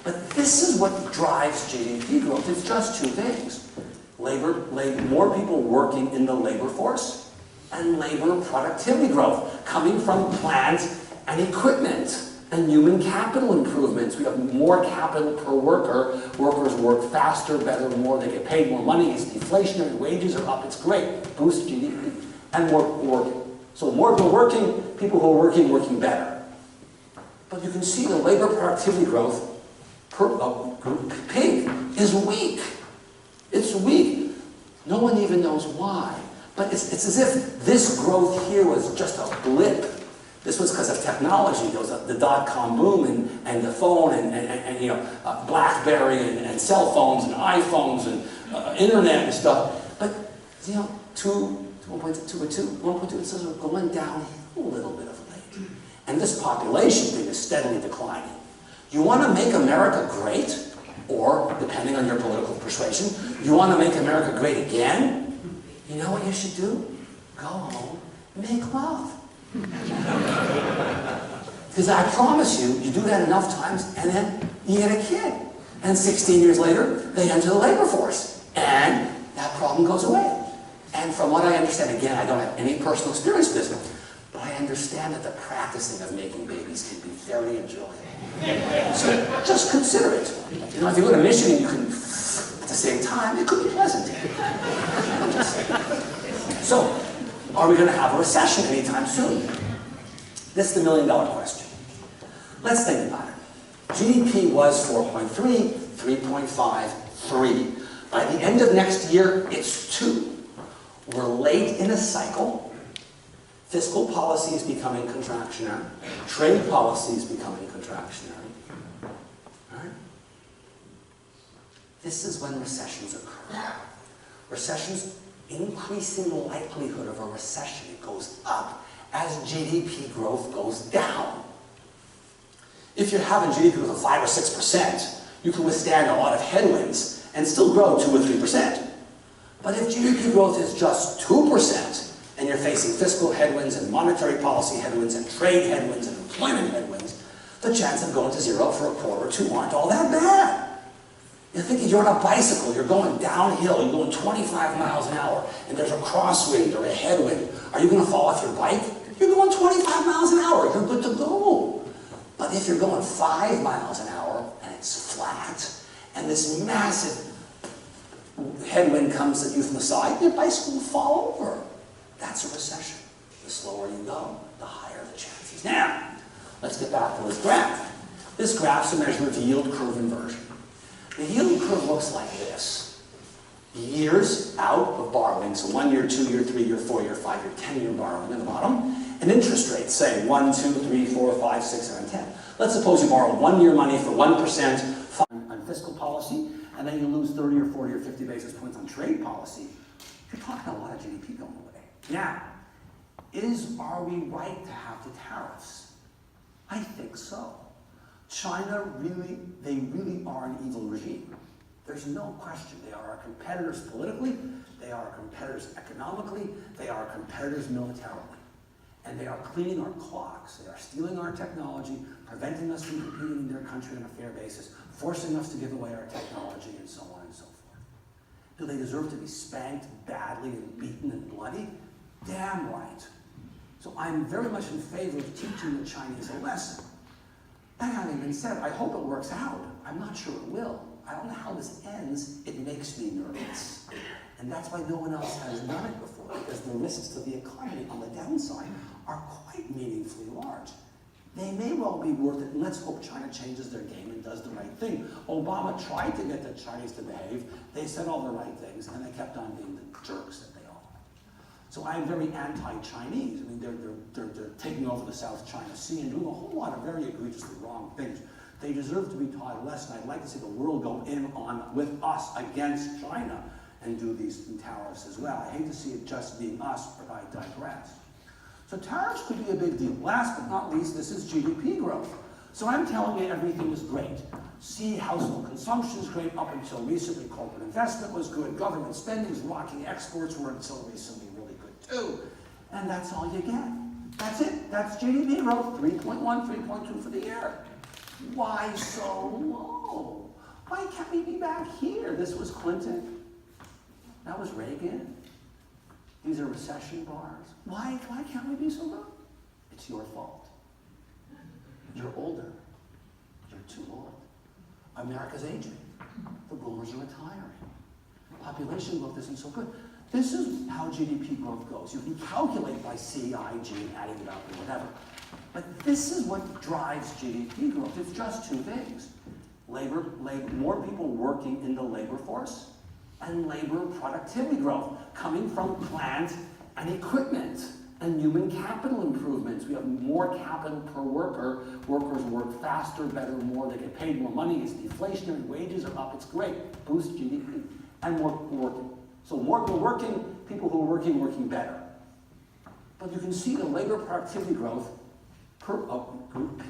But this is what drives GDP growth. It's just two things. More people working in the labor force, and labor productivity growth coming from plants and equipment and human capital improvements. We have more capital per worker. Workers work faster, better, more. They get paid more money. It's deflationary. Wages are up. It's great. Boosts GDP. And more working. So more people who are working better. But you can see the labor productivity growth pig is weak. It's weak. No one even knows why. But it's as if this growth here was just a blip. This was because of technology. There was the dot-com boom and the phone and BlackBerry and cell phones and iPhones and internet and stuff. But 1.2, it says we're going down a little bit of late. And this population thing is steadily declining. You want to make America great, or depending on your political persuasion, you want to make America great again? You know what you should do? Go home, make love. Because I promise you, you do that enough times, and then you get a kid. And 16 years later, they enter the labor force. And that problem goes away. And from what I understand, again, I don't have any personal experience with this, but I understand that the practicing of making babies can be very enjoyable. So just consider it. If you go to Michigan, you can, at the same time, it could be pleasant. So, are we going to have a recession anytime soon? This is the million-dollar question. Let's think about it. GDP was 4.3, 3.5, 3. By the end of next year, it's 2. We're late in a cycle. Fiscal policy is becoming contractionary. Trade policy is becoming contractionary. Right? This is when recessions occur. Recessions, increasing the likelihood of a recession. It goes up as GDP growth goes down. If you're having GDP growth of 5 or 6%, you can withstand a lot of headwinds and still grow 2 or 3%. But if GDP growth is just 2%, and you're facing fiscal headwinds and monetary policy headwinds and trade headwinds and employment headwinds, the chances of going to zero for a quarter or two aren't all that bad. You're thinking you're on a bicycle, you're going downhill, you're going 25 miles an hour, and there's a crosswind or a headwind. Are you going to fall off your bike? You're going 25 miles an hour, you're good to go. But if you're going 5 miles an hour, and it's flat, and this massive headwind comes at you from the side, your bicycle will fall over. That's a recession. The slower you go, the higher the chances. Now, let's get back to this graph. This graph's a measure of yield curve inversion. The yield curve looks like this. Years out of borrowing, so 1 year, 2 year, 3 year, 4 year, 5 year, 10 year borrowing at the bottom, and interest rates, say 1, 2, 3, 4, 5, 6, 7, 10. Let's suppose you borrow 1 year money for 1% on fiscal policy, and then you lose 30 or 40 or 50 basis points on trade policy. You're talking a lot of GDP going away. Now, are we right to have the tariffs? I think so. China they really are an evil regime. There's no question. They are our competitors politically, they are our competitors economically, they are our competitors militarily. And they are cleaning our clocks. They are stealing our technology, preventing us from competing in their country on a fair basis, forcing us to give away our technology, and so on and so forth. Do they deserve to be spanked badly and beaten and bloody? Damn right. So I'm very much in favor of teaching the Chinese a lesson. That having been said, I hope it works out. I'm not sure it will. I don't know how this ends. It makes me nervous. And that's why no one else has done it before, because the risks to the economy on the downside are quite meaningfully large. They may well be worth it, and let's hope China changes their game and does the right thing. Obama tried to get the Chinese to behave. They said all the right things, and they kept on being the jerks that they are. So I'm very anti-Chinese. I mean, they're taking over the South China Sea and doing a whole lot of very egregiously wrong things. They deserve to be taught a lesson. I'd like to see the world go in on with us against China and do these tariffs as well. I hate to see it just being us, but I digress. So tariffs could be a big deal. Last but not least, this is GDP growth. So I'm telling you everything is great. See, household consumption is great. Up until recently, corporate investment was good. Government spending is rocking. Exports were until recently really good too. And that's all you get. That's it. That's GDP growth, 3.1, 3.2 for the year. Why so low? Why can't we be back here? This was Clinton. That was Reagan. These are recession bars. Why can't we be so low? It's your fault. You're older. You're too old. America's aging. The boomers are retiring. Population growth isn't so good. This is how GDP growth goes. You can calculate by C, I, G, adding it up or whatever. But this is what drives GDP growth. It's just two things. More people working in the labor force, and labor productivity growth coming from plant and equipment and human capital improvements. We have more capital per worker. Workers work faster, better, more. They get paid more money. It's deflationary. Wages are up. It's great. Boosts GDP. And more working. So more people working, people who are working better. But you can see the labor productivity growth per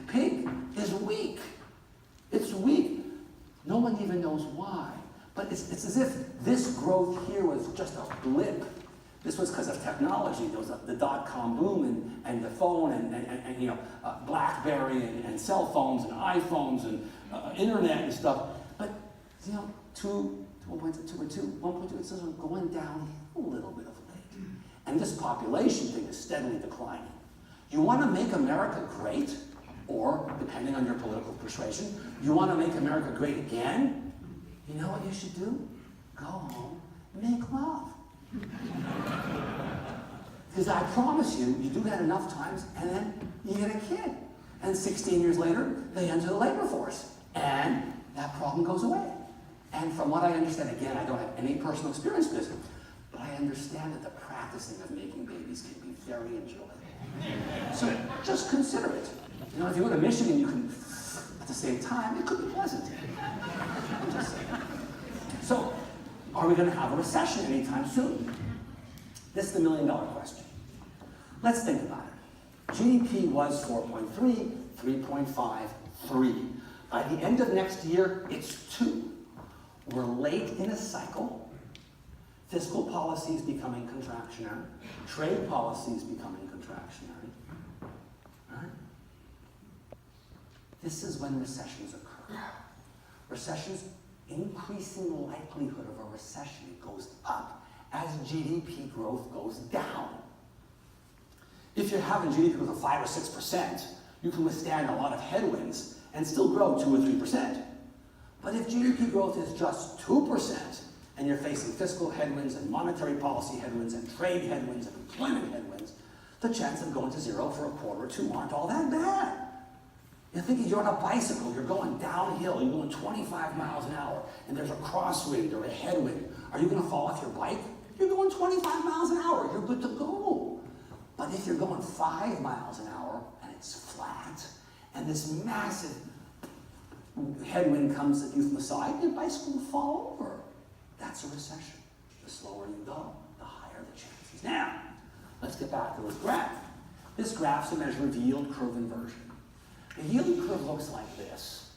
pig is weak. It's weak. No one even knows why. But it's as if this growth here was just a blip. This was because of technology. There was the dot-com boom and the phone and BlackBerry and cell phones and iPhones and internet and stuff. But 1.2, it says we're going down a little bit of late. And this population thing is steadily declining. You want to make America great, or depending on your political persuasion, you want to make America great again? You know what you should do? Go home, make love. Because I promise you, you do that enough times, and then you get a kid. And 16 years later, they enter the labor force. And that problem goes away. And from what I understand, again, I don't have any personal experience with this, but I understand that the practicing of making babies can be very enjoyable. So just consider it. If you go to Michigan, you can, at the same time, it could be pleasant. I'm just saying. So, are we going to have a recession anytime soon? This is the million-dollar question. Let's think about it. GDP was 4.3, 3.5, 3. By the end of next year, it's 2. We're late in a cycle. Fiscal policy is becoming contractionary. Trade policy is becoming contractionary. Right? This is when recessions occur. Recessions, increasing likelihood of a recession goes up as GDP growth goes down. If you're having GDP growth of 5 or 6%, you can withstand a lot of headwinds and still grow 2 or 3%. But if GDP growth is just 2%, and you're facing fiscal headwinds and monetary policy headwinds and trade headwinds and employment headwinds, the chances of going to 0 for a quarter or 2 aren't all that bad. You're thinking you're on a bicycle, you're going downhill, you're going 25 miles an hour, and there's a crosswind or a headwind. Are you going to fall off your bike? You're going 25 miles an hour, you're good to go. But if you're going 5 miles an hour and it's flat, and this massive headwind comes at you from the side, your bicycle will fall over. That's a recession. The slower you go, the higher the chances. Now, let's get back to this graph. This graph's a measure of yield curve inversion. The yield curve looks like this.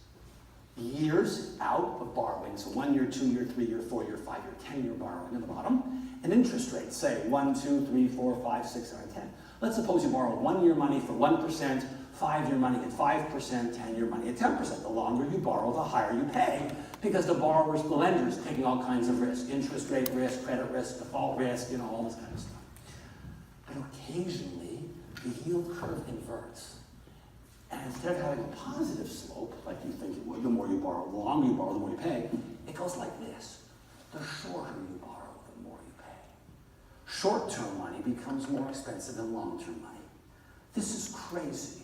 Years out of borrowing, so 1 year, 2 year, 3 year, 4 year, 5 year, 10 year borrowing at the bottom, and interest rates, say 1, 2, 3, 4, 5, 6, 7, 10. Let's suppose you borrow 1 year money for 1%, 5 year money at 5%, 10 year money at 10%. The longer you borrow, the higher you pay, because the borrowers, the lenders, taking all kinds of risk, interest rate risk, credit risk, default risk, all this kind of stuff. But occasionally, the yield curve inverts. And instead of having a positive slope, like you think it would, the more you borrow, the longer you borrow, the more you pay, it goes like this. The shorter you borrow, the more you pay. Short-term money becomes more expensive than long-term money. This is crazy.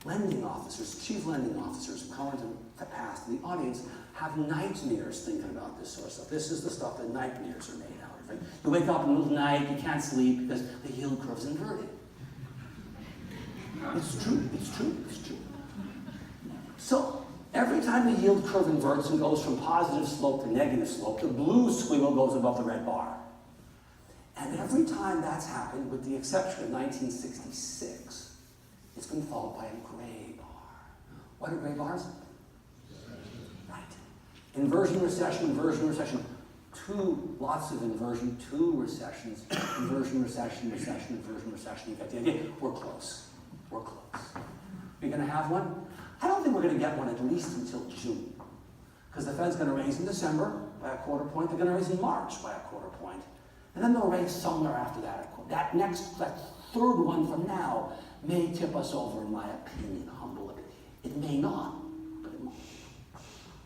Lending officers, chief lending officers, current and past, in the audience, have nightmares thinking about this sort of stuff. This is the stuff that nightmares are made out of. Right? You wake up in the middle of the night, you can't sleep because the yield curve's inverted. It's true, it's true, it's true. So, every time the yield curve inverts and goes from positive slope to negative slope, the blue squiggle goes above the red bar. And every time that's happened, with the exception of 1966, it's been followed by a gray bar. What are gray bars? Right. Inversion, recession, inversion, recession. Lots of inversion, 2 recessions, inversion, recession, recession, inversion, recession. You get the idea. We're close. We're close. We're going to have one? I don't think we're going to get one at least until June. Because the Fed's going to raise in December by a quarter point. They're going to raise in March by a quarter point. And then they'll raise somewhere after that. That third one from now may tip us over, in my opinion, humble opinion. It may not, but it might.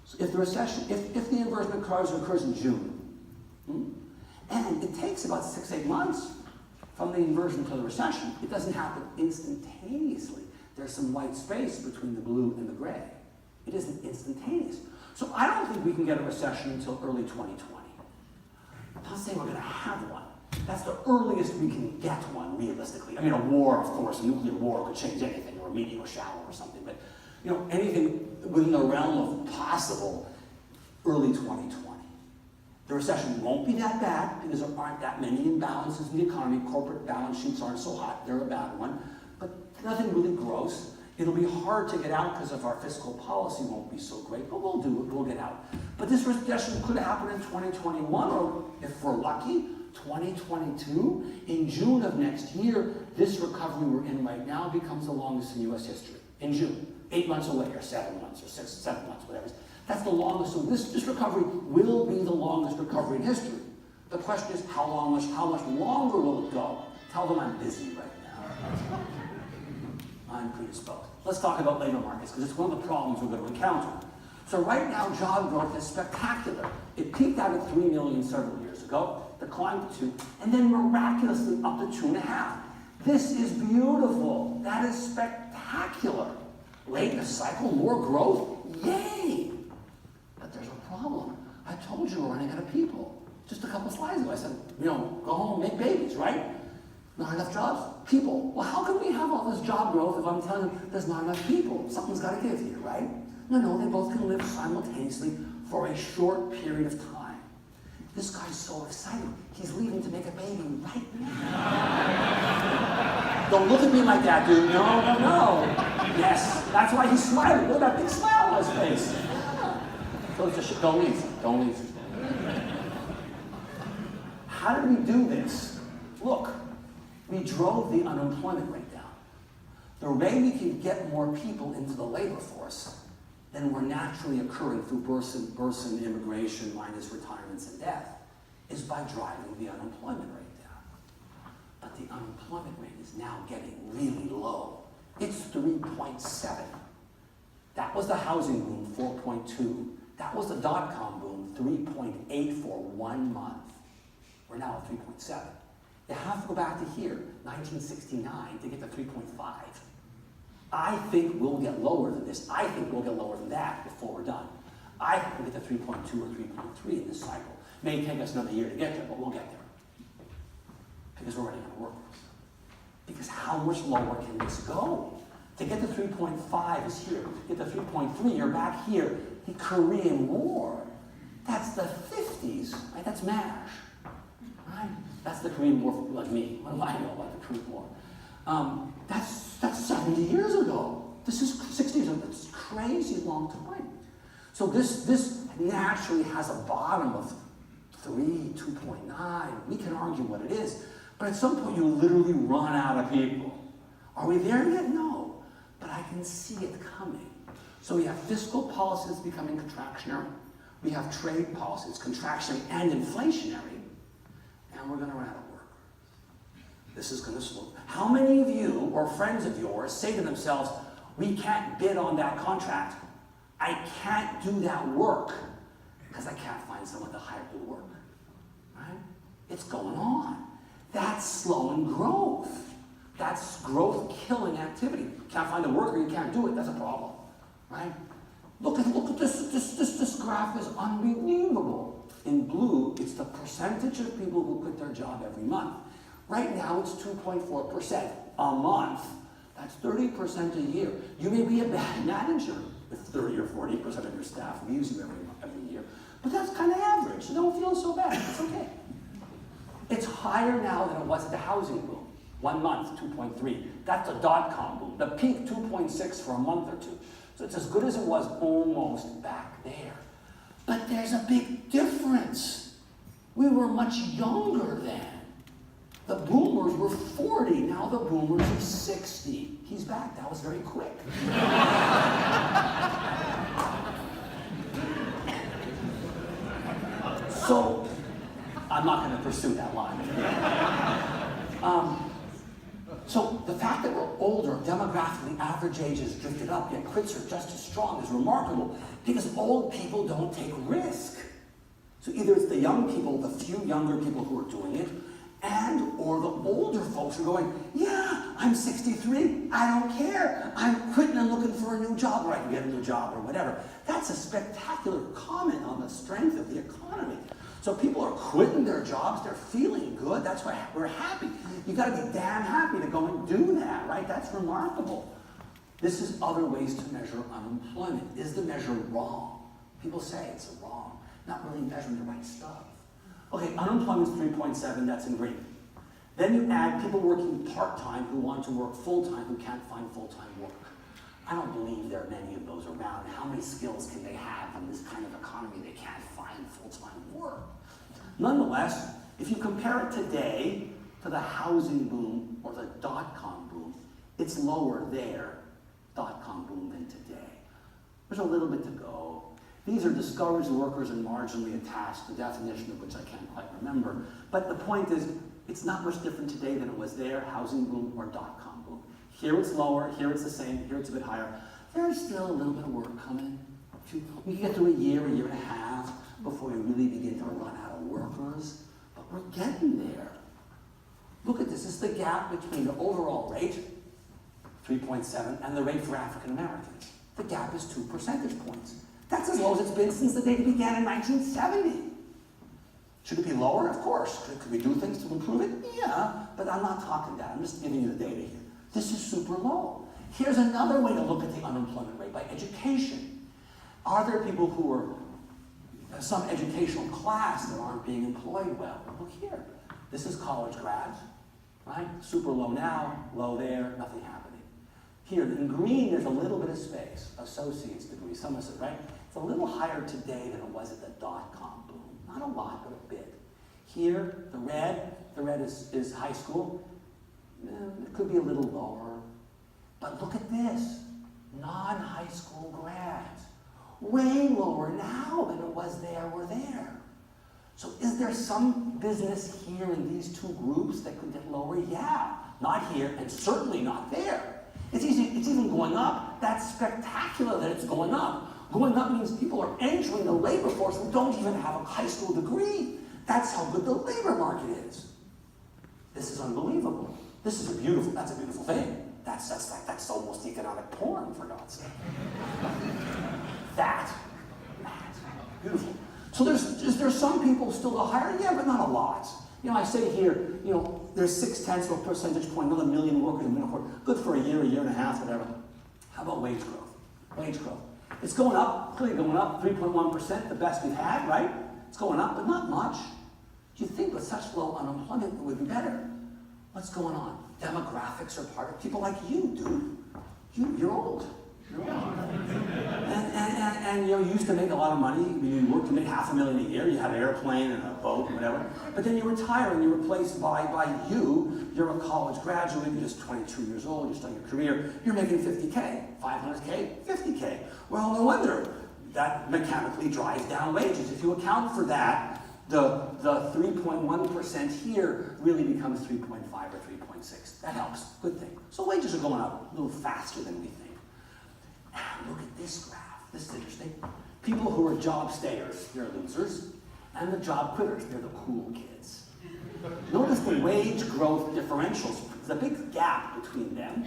So if the recession, if the inversion occurs in June, and it takes about 6-8 months from the inversion to the recession, it doesn't happen instantaneously. There's some white space between the blue and the gray. It isn't instantaneous. So I don't think we can get a recession until early 2020. I'm not saying we're going to have one. That's the earliest we can get one, realistically. I mean, a war, of course, a nuclear war could change anything, or a meteor shower or something, but anything within the realm of possible, early 2020. The recession won't be that bad, because there aren't that many imbalances in the economy. Corporate balance sheets aren't so hot, they're a bad one, but nothing really gross. It'll be hard to get out because of our fiscal policy won't be so great, but we'll do it, we'll get out. But this recession could happen in 2021, or if we're lucky, 2022. In June of next year, this recovery we're in right now becomes the longest in U.S. history. In June, 8 months away, or 7 months, or 7 months, whatever. That's the longest. So this recovery will be the longest recovery in history. The question is, how much longer will it go? Tell them I'm busy right now. I'm predisposed. Let's talk about labor markets, because it's one of the problems we're going to encounter. So right now, job growth is spectacular. It peaked out at 3 million several years ago, declined to 2, and then miraculously up to 2.5. This is beautiful. That is spectacular. Late in the cycle, more growth, yay! But there's a problem. I told you we're running out of people. Just a couple slides ago, I said, go home, make babies, right? Not enough jobs? People. Well, how can we have all this job growth if I'm telling them there's not enough people? Something's got to give here, right? No, they both can live simultaneously for a short period of time. This guy's so excited. He's leaving to make a baby right now. Don't look at me like that, dude. No, no, no. Yes, that's why he's smiling. Look at that big smile on his face. So don't leave. Don't leave. How did we do this? Look, we drove the unemployment rate down. The way we can get more people into the labor force than were naturally occurring through births and immigration minus retirements and death is by driving the unemployment rate down. But the unemployment rate is now getting really low. It's 3.7. That was the housing boom, 4.2. That was the dot-com boom, 3.8 for 1 month. We're now at 3.7. You have to go back to here, 1969, to get to 3.5. I think we'll get lower than this. I think we'll get lower than that before we're done. I think we'll get to 3.2 or 3.3 in this cycle. May take us another year to get there, but we'll get there. Because we're running out of workers. Because how much lower can this go? To get to 3.5 is here. To get to 3.3, you're back here. The Korean War, that's the 50s, right? That's MASH, right? That's the Korean War for like me. What do I know about the Korean War? That's 70 years ago. This is 60 years ago. It's crazy long time. So this naturally has a bottom of 3, 2.9. We can argue what it is. But at some point, you literally run out of people. Are we there yet? No. But I can see it coming. So we have fiscal policies becoming contractionary. We have trade policies, contractionary and inflationary. And we're going to run out of workers. This is going to slow. How many of you or friends of yours say to themselves, we can't bid on that contract. I can't do that work because I can't find someone to hire to work. Right? It's going on. That's slowing growth. That's growth killing activity. Can't find a worker, you can't do it, that's a problem. Right? Look at this graph is unbelievable. In blue, it's the percentage of people who quit their job every month. Right now, it's 2.4% a month. That's 30% a year. You may be a bad manager if 30 or 40% of your staff leaves you every year, but that's kind of average. You don't feel so bad. It's okay. It's higher now than it was at the housing boom. 1 month, 2.3. That's the dot-com boom. The peak, 2.6 for a month or two. So it's as good as it was almost back there. But there's a big difference. We were much younger then. The boomers were 40, now the boomers are 60. He's back, that was very quick. So, I'm not going to pursue that line. So the fact that we're older, demographically, average age has drifted up, yet quits are just as strong is remarkable because old people don't take risk. So either it's the young people, the few younger people who are doing it, and or the older folks who are going, yeah, I'm 63, I don't care. I'm quitting and looking for a new job, or I can get a new job, or whatever. That's a spectacular comment on the strength of the economy. So people are quitting their jobs, they're feeling good, that's why we're happy. You gotta be damn happy to go and do that, right? That's remarkable. This is other ways to measure unemployment. Is the measure wrong? People say it's wrong, not really measuring the right stuff. Okay, unemployment's 3.7, that's in green. Then you add people working part-time who want to work full-time who can't find full-time work. I don't believe there are many of those around. How many skills can they have in this kind of economy they can't find full-time work? Nonetheless, if you compare it today to the housing boom or the dot-com boom, it's lower there, dot-com boom, than today. There's a little bit to go. These are discouraged workers and marginally attached, the definition of which I can't quite remember. But the point is, it's not much different today than it was there, housing boom or dot-com boom. Here it's lower, here it's the same, here it's a bit higher. There's still a little bit of work coming. We can get through a year and a half before we really begin to run out of workers. But we're getting there. Look at this. This is the gap between the overall rate, 3.7, and the rate for African Americans. The gap is 2 percentage points. That's as low as it's been since the data began in 1970. Should it be lower? Of course. Could we do things to improve it? Yeah, but I'm not talking that. I'm just giving you the data here. This is super low. Here's another way to look at the unemployment rate, by education. Are there people who are some educational class that aren't being employed well? Look here. This is college grads, right? Super low now, low there, nothing happening. Here, in green, there's a little bit of space, associate's degree, Somerset, right? It's a little higher today than it was at the dot-com boom. Not a lot, but a bit. Here, the red is high school. It could be a little lower. But look at this, non-high school grads. Way lower now than it was there or there. So is there some business here in these two groups that could get lower? Yeah, not here and certainly not there. It's even going up. That's spectacular that it's going up. Going up means people are entering the labor force who don't even have a high school degree. That's how good the labor market is. This is unbelievable. That's a beautiful thing. That's almost economic porn, for God's sake. That, beautiful. So there's some people still go higher, yeah, but not a lot. I say here, there's 0.6 of a percentage point, another million workers in the middle court. Good for a year and a half, whatever. How about wage growth? Wage growth. It's going up, clearly going up, 3.1%, the best we've had, right? It's going up, but not much. Do you think with such low unemployment it would be better? What's going on? Demographics are part of people like you, dude. You're old. You're old. And you used to make a lot of money. You worked to make $500,000 a year. You had an airplane and a boat and whatever. But then you retire and you're replaced by you. You're a college graduate. You're just 22 years old. You're starting your career. You're making $50K, $500K, $50K. Well, no wonder that mechanically drives down wages. If you account for that, the 3.1% here really becomes 3.5 or 3.6. That helps. Good thing. So wages are going up a little faster than we think. Now look at this graph. This is interesting. People who are job stayers, they're losers. And the job quitters, they're the cool kids. Notice the wage growth differentials. There's a big gap between them.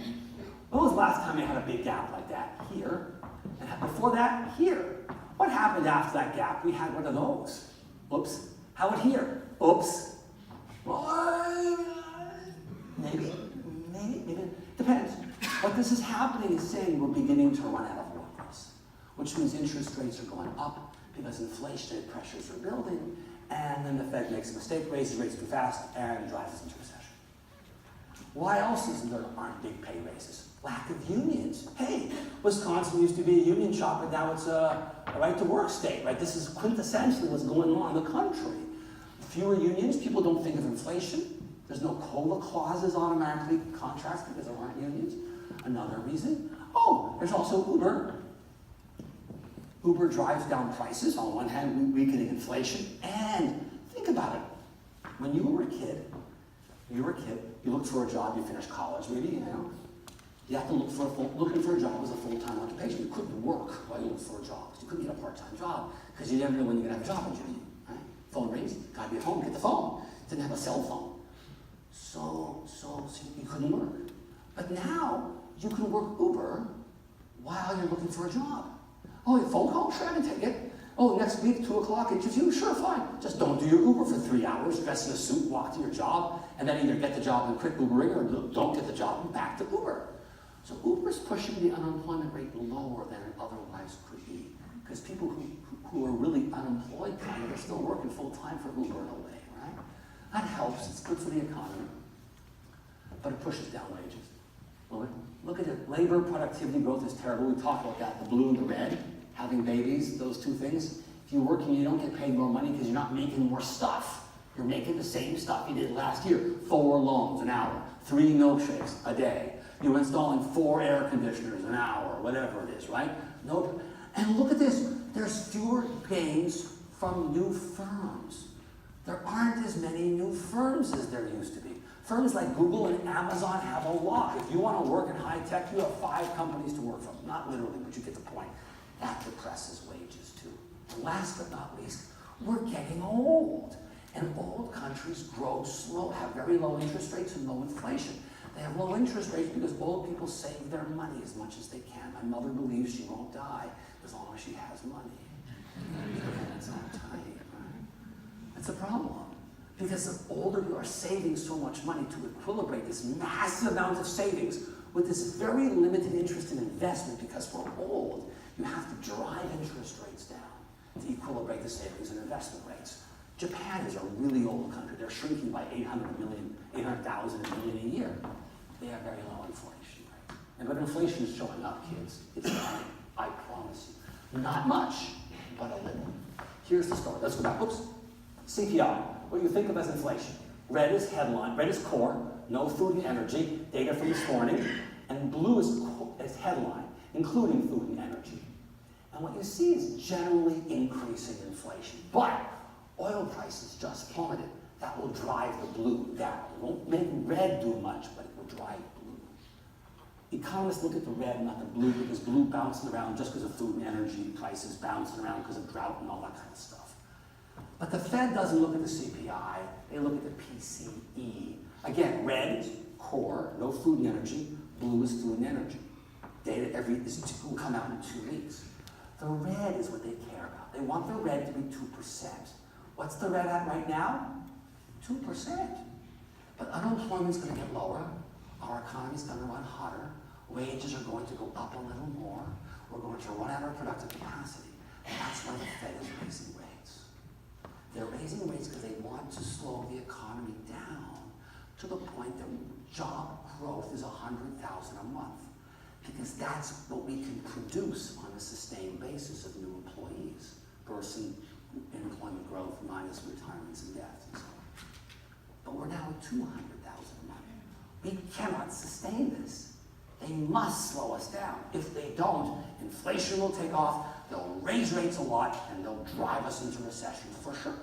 When was the last time you had a big gap like that? Here. And before that, here. What happened after that gap? We had one of those. Oops. How about here? Oops. Maybe. Depends. What this is happening is saying we're beginning to run out of workers, which means interest rates are going up because inflationary pressures are building, and then the Fed makes a mistake, raises rates too fast, and drives us into recession. Why else aren't big pay raises? Lack of unions. Hey, Wisconsin used to be a union shop, but now it's a right-to-work state, right? This is quintessentially what's going on in the country. Fewer unions, people don't think of inflation. There's no COLA clauses automatically contracts because there aren't unions. Another reason. Oh, there's also Uber. Uber drives down prices. On one hand, weakening inflation. And think about it. When you were a kid, you looked for a job, you finished college, maybe, You have to looking for a job was a full-time occupation. You couldn't work while you looked for a job. You couldn't get a part-time job because you never knew when you're going to have a job in June, right? Phone rings, gotta be at home, get the phone. Didn't have a cell phone. So you couldn't work. But now, you can work Uber while you're looking for a job. Oh, your phone call? Sure, I can take it. Oh, next week, 2 o'clock interview? Sure, fine. Just don't do your Uber for 3 hours, dress in a suit, walk to your job, and then either get the job and quit Ubering or don't get the job and back to Uber. So Uber's pushing the unemployment rate lower than it otherwise could be. Because people who are really unemployed are still working full-time for Uber in a way, right? That helps, it's good for the economy. But it pushes down wages. Well, look at it, labor productivity growth is terrible. We talked about that, the blue and the red, having babies, those two things. If you're working, you don't get paid more money because you're not making more stuff. You're making the same stuff you did last year. 4 loans an hour, 3 milkshakes a day. You're installing 4 air conditioners an hour, whatever it is, right? No, and look at this. There's fewer gains from new firms. There aren't as many new firms as there used to be. Firms like Google and Amazon have a lot. If you want to work in high tech, you have 5 companies to work from. Not literally, but you get the point. That depresses wages too. And last but not least, we're getting old. And old countries grow slow, have very low interest rates and low inflation. They have low interest rates because old people save their money as much as they can. My mother believes she won't die as long as she has money. That's not tight, right? That's a problem. Because the older you are saving so much money to equilibrate this massive amount of savings with this very limited interest in investment, because we're old, you have to drive interest rates down to equilibrate the savings and investment rates. Japan is a really old country. They're shrinking by 800,000 a million a year. They have very low inflation rate. But inflation is showing up, kids. It's coming, I promise you. Not much, but a little. Here's the story. Let's go back. Oops. CPI, what you think of as inflation. Red is headline, red is core, no food and energy, data from this morning, and blue is headline, including food and energy. And what you see is generally increasing inflation. But oil prices just plummeted. That will drive the blue down. It won't make red do much, but it will drive blue. Economists look at the red, not the blue, because blue bouncing around just because of food and energy prices, bouncing around because of drought and all that kind of stuff. But the Fed doesn't look at the CPI, they look at the PCE. Again, red is core, no food and energy, blue is food and energy. Data will come out in 2 weeks. The red is what they care about. They want the red to be 2%. What's the red at right now? 2%. But unemployment's going to get lower, our economy's going to run hotter, wages are going to go up a little more, we're going to run out of productive capacity. And that's why the Fed is raising rates. They're raising rates because they want to slow the economy down to the point that job growth is 100,000 a month. Because that's what we can produce on a sustained basis of new employees versus employment growth minus retirements and deaths and so on. But we're now at 200,000 a month. We cannot sustain this. They must slow us down. If they don't, inflation will take off, they'll raise rates a lot, and they'll drive us into recession for sure.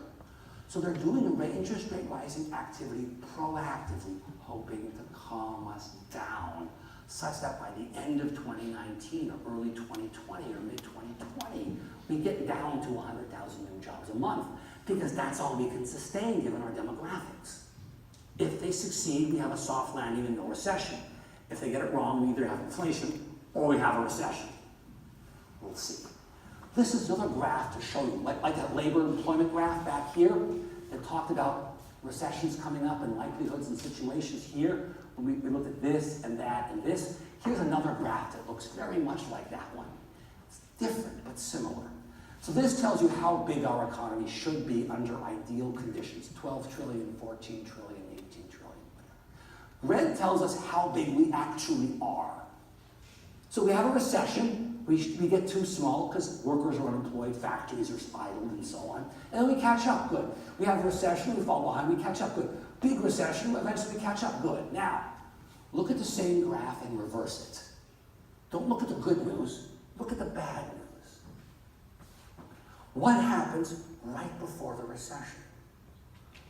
So they're doing interest rate rising activity proactively, hoping to calm us down, such that by the end of 2019 or early 2020 or mid-2020, we get down to 100,000 new jobs a month, because that's all we can sustain given our demographics. If they succeed, we have a soft landing and no recession. If they get it wrong, we either have inflation or we have a recession. We'll see. This is another graph to show you, like that labor employment graph back here that talked about recessions coming up and likelihoods and situations here. We looked at this and that and this. Here's another graph that looks very much like that one. It's different but similar. So this tells you how big our economy should be under ideal conditions, 12 trillion, 14 trillion, 18 trillion, whatever. Red tells us how big we actually are. So we have a recession, we get too small because workers are unemployed, factories are idled and so on, and then we catch up, good. We have a recession, we fall behind, we catch up, good. Big recession, eventually we catch up, good. Now, look at the same graph and reverse it. Don't look at the good news, look at the bad news. What happens right before the recession?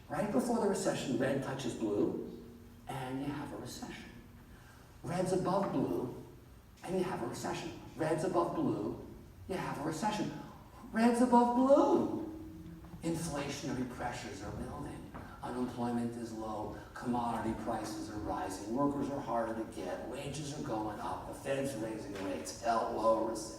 Right before the recession, red touches blue, and you have a recession. Red's above blue, and you have a recession. Red's above blue, you have a recession. Red's above blue. Inflationary pressures are building. Unemployment is low. Commodity prices are rising. Workers are harder to get. Wages are going up. The Fed's raising rates. Hello, recession.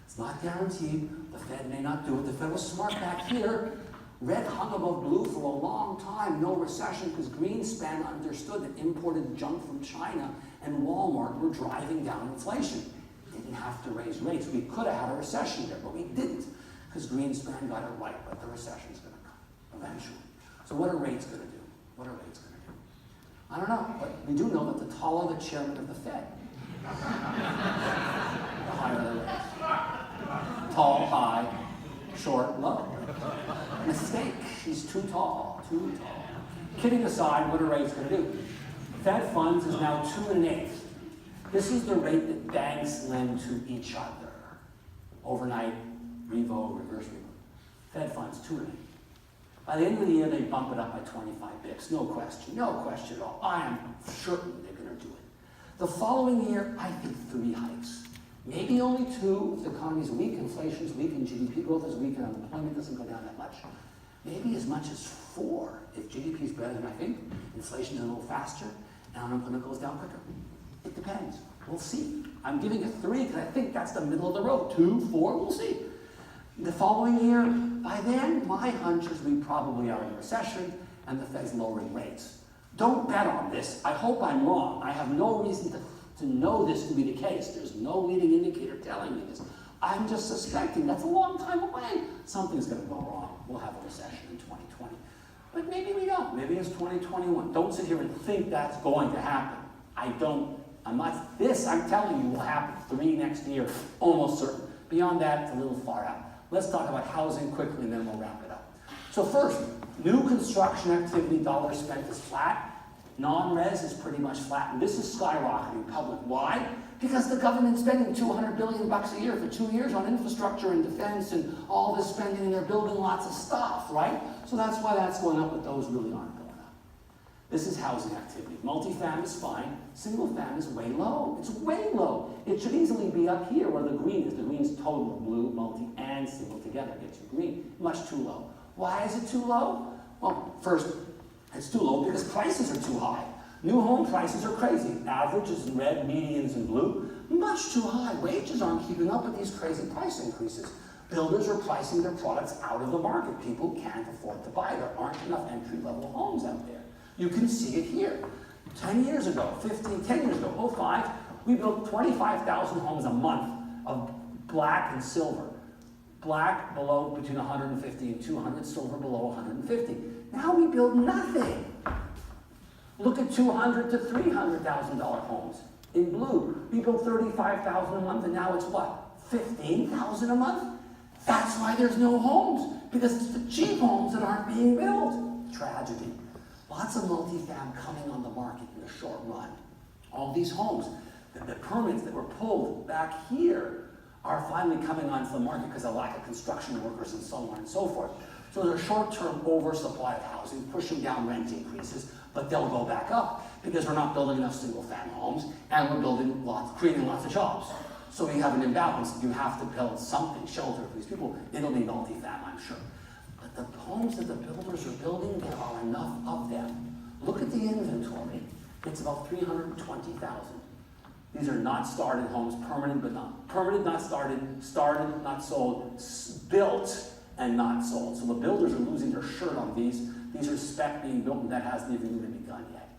It's not guaranteed. The Fed may not do it. The Fed was smart back here. Red hung above blue for a long time, no recession, because Greenspan understood that imported junk from China and Walmart were driving down inflation. Didn't have to raise rates. We could have had a recession there, but we didn't, because Greenspan got it right, but the recession's going to come eventually. So what are rates going to do? What are rates going to do? I don't know, but we do know that the taller the chairman of the Fed, the higher the rates. Tall, high, short, low. Mistake. He's too tall, too tall. Kidding aside, what are rates going to do? Fed funds is now 2 1/8. This is the rate that banks lend to each other. Overnight, revo, reverse repo. Fed funds, 2 1/8. By the end of the year, they bump it up by 25 bips. No question at all. I am certain they're going to do it. The following year, I think 3 hikes. Maybe only 2 if the economy's weak, inflation's weak, and GDP growth is weak, and unemployment doesn't go down that much. Maybe as much as 4 if GDP is better than I think, inflation's a little faster, and unemployment goes down quicker. It depends. We'll see. I'm giving it 3 because I think that's the middle of the road. 2, 4, we'll see. The following year, by then, my hunch is we probably are in a recession, and the Fed's lowering rates. Don't bet on this. I hope I'm wrong. I have no reason to know this to be the case. There's no leading indicator telling me this. I'm just suspecting that's a long time away. Something's going to go wrong. we'll have a recession in 2020. But maybe we don't. Maybe it's 2021. Don't sit here and think that's going to happen. This I'm telling you will happen 3 next year, almost certain. Beyond that, it's a little far out. Let's talk about housing quickly and then we'll wrap it up. So first, new construction activity, dollars spent is flat. Non-res is pretty much flat, and this is skyrocketing public. Why? Because the government's spending $200 billion a year for 2 years on infrastructure and defense and all this spending, and they're building lots of stuff, right? So that's why that's going up, but those really aren't going up. This is housing activity. Multifamily is fine. Single family is way low. It's way low. It should easily be up here where the green is. The green is total, blue, multi, and single together gets you green. Much too low. Why is it too low? Well, first, it's too low because prices are too high. New home prices are crazy. Averages in red, medians in blue, much too high. Wages aren't keeping up with these crazy price increases. Builders are pricing their products out of the market. People can't afford to buy. There aren't enough entry-level homes out there. You can see it here. 10 years ago, 10 years ago, 05, we built 25,000 homes a month of black and silver. Black below between 150 and 200, silver below 150. Now we build nothing. Look at $200,000 to $300,000 homes. In blue, we built 35,000 a month, and now it's what? 15,000 a month? That's why there's no homes, because it's the cheap homes that aren't being built. Tragedy. Lots of multifam coming on the market in the short run. All these homes, the permits that were pulled back here are finally coming onto the market because of lack of construction workers and so on and so forth. So there's a short-term oversupply of housing, pushing down rent increases, but they'll go back up because we're not building enough single-family homes and we're creating lots of jobs. So we have an imbalance. You have to build something, shelter for these people. It'll be multi-fam, I'm sure. But the homes that the builders are building, there are enough of them. Look at the inventory. It's about 320,000. These are not started homes, permanent but not started, started, not sold, built and not sold. So the builders are losing their shirt on these. These are spec being built and that hasn't even begun yet.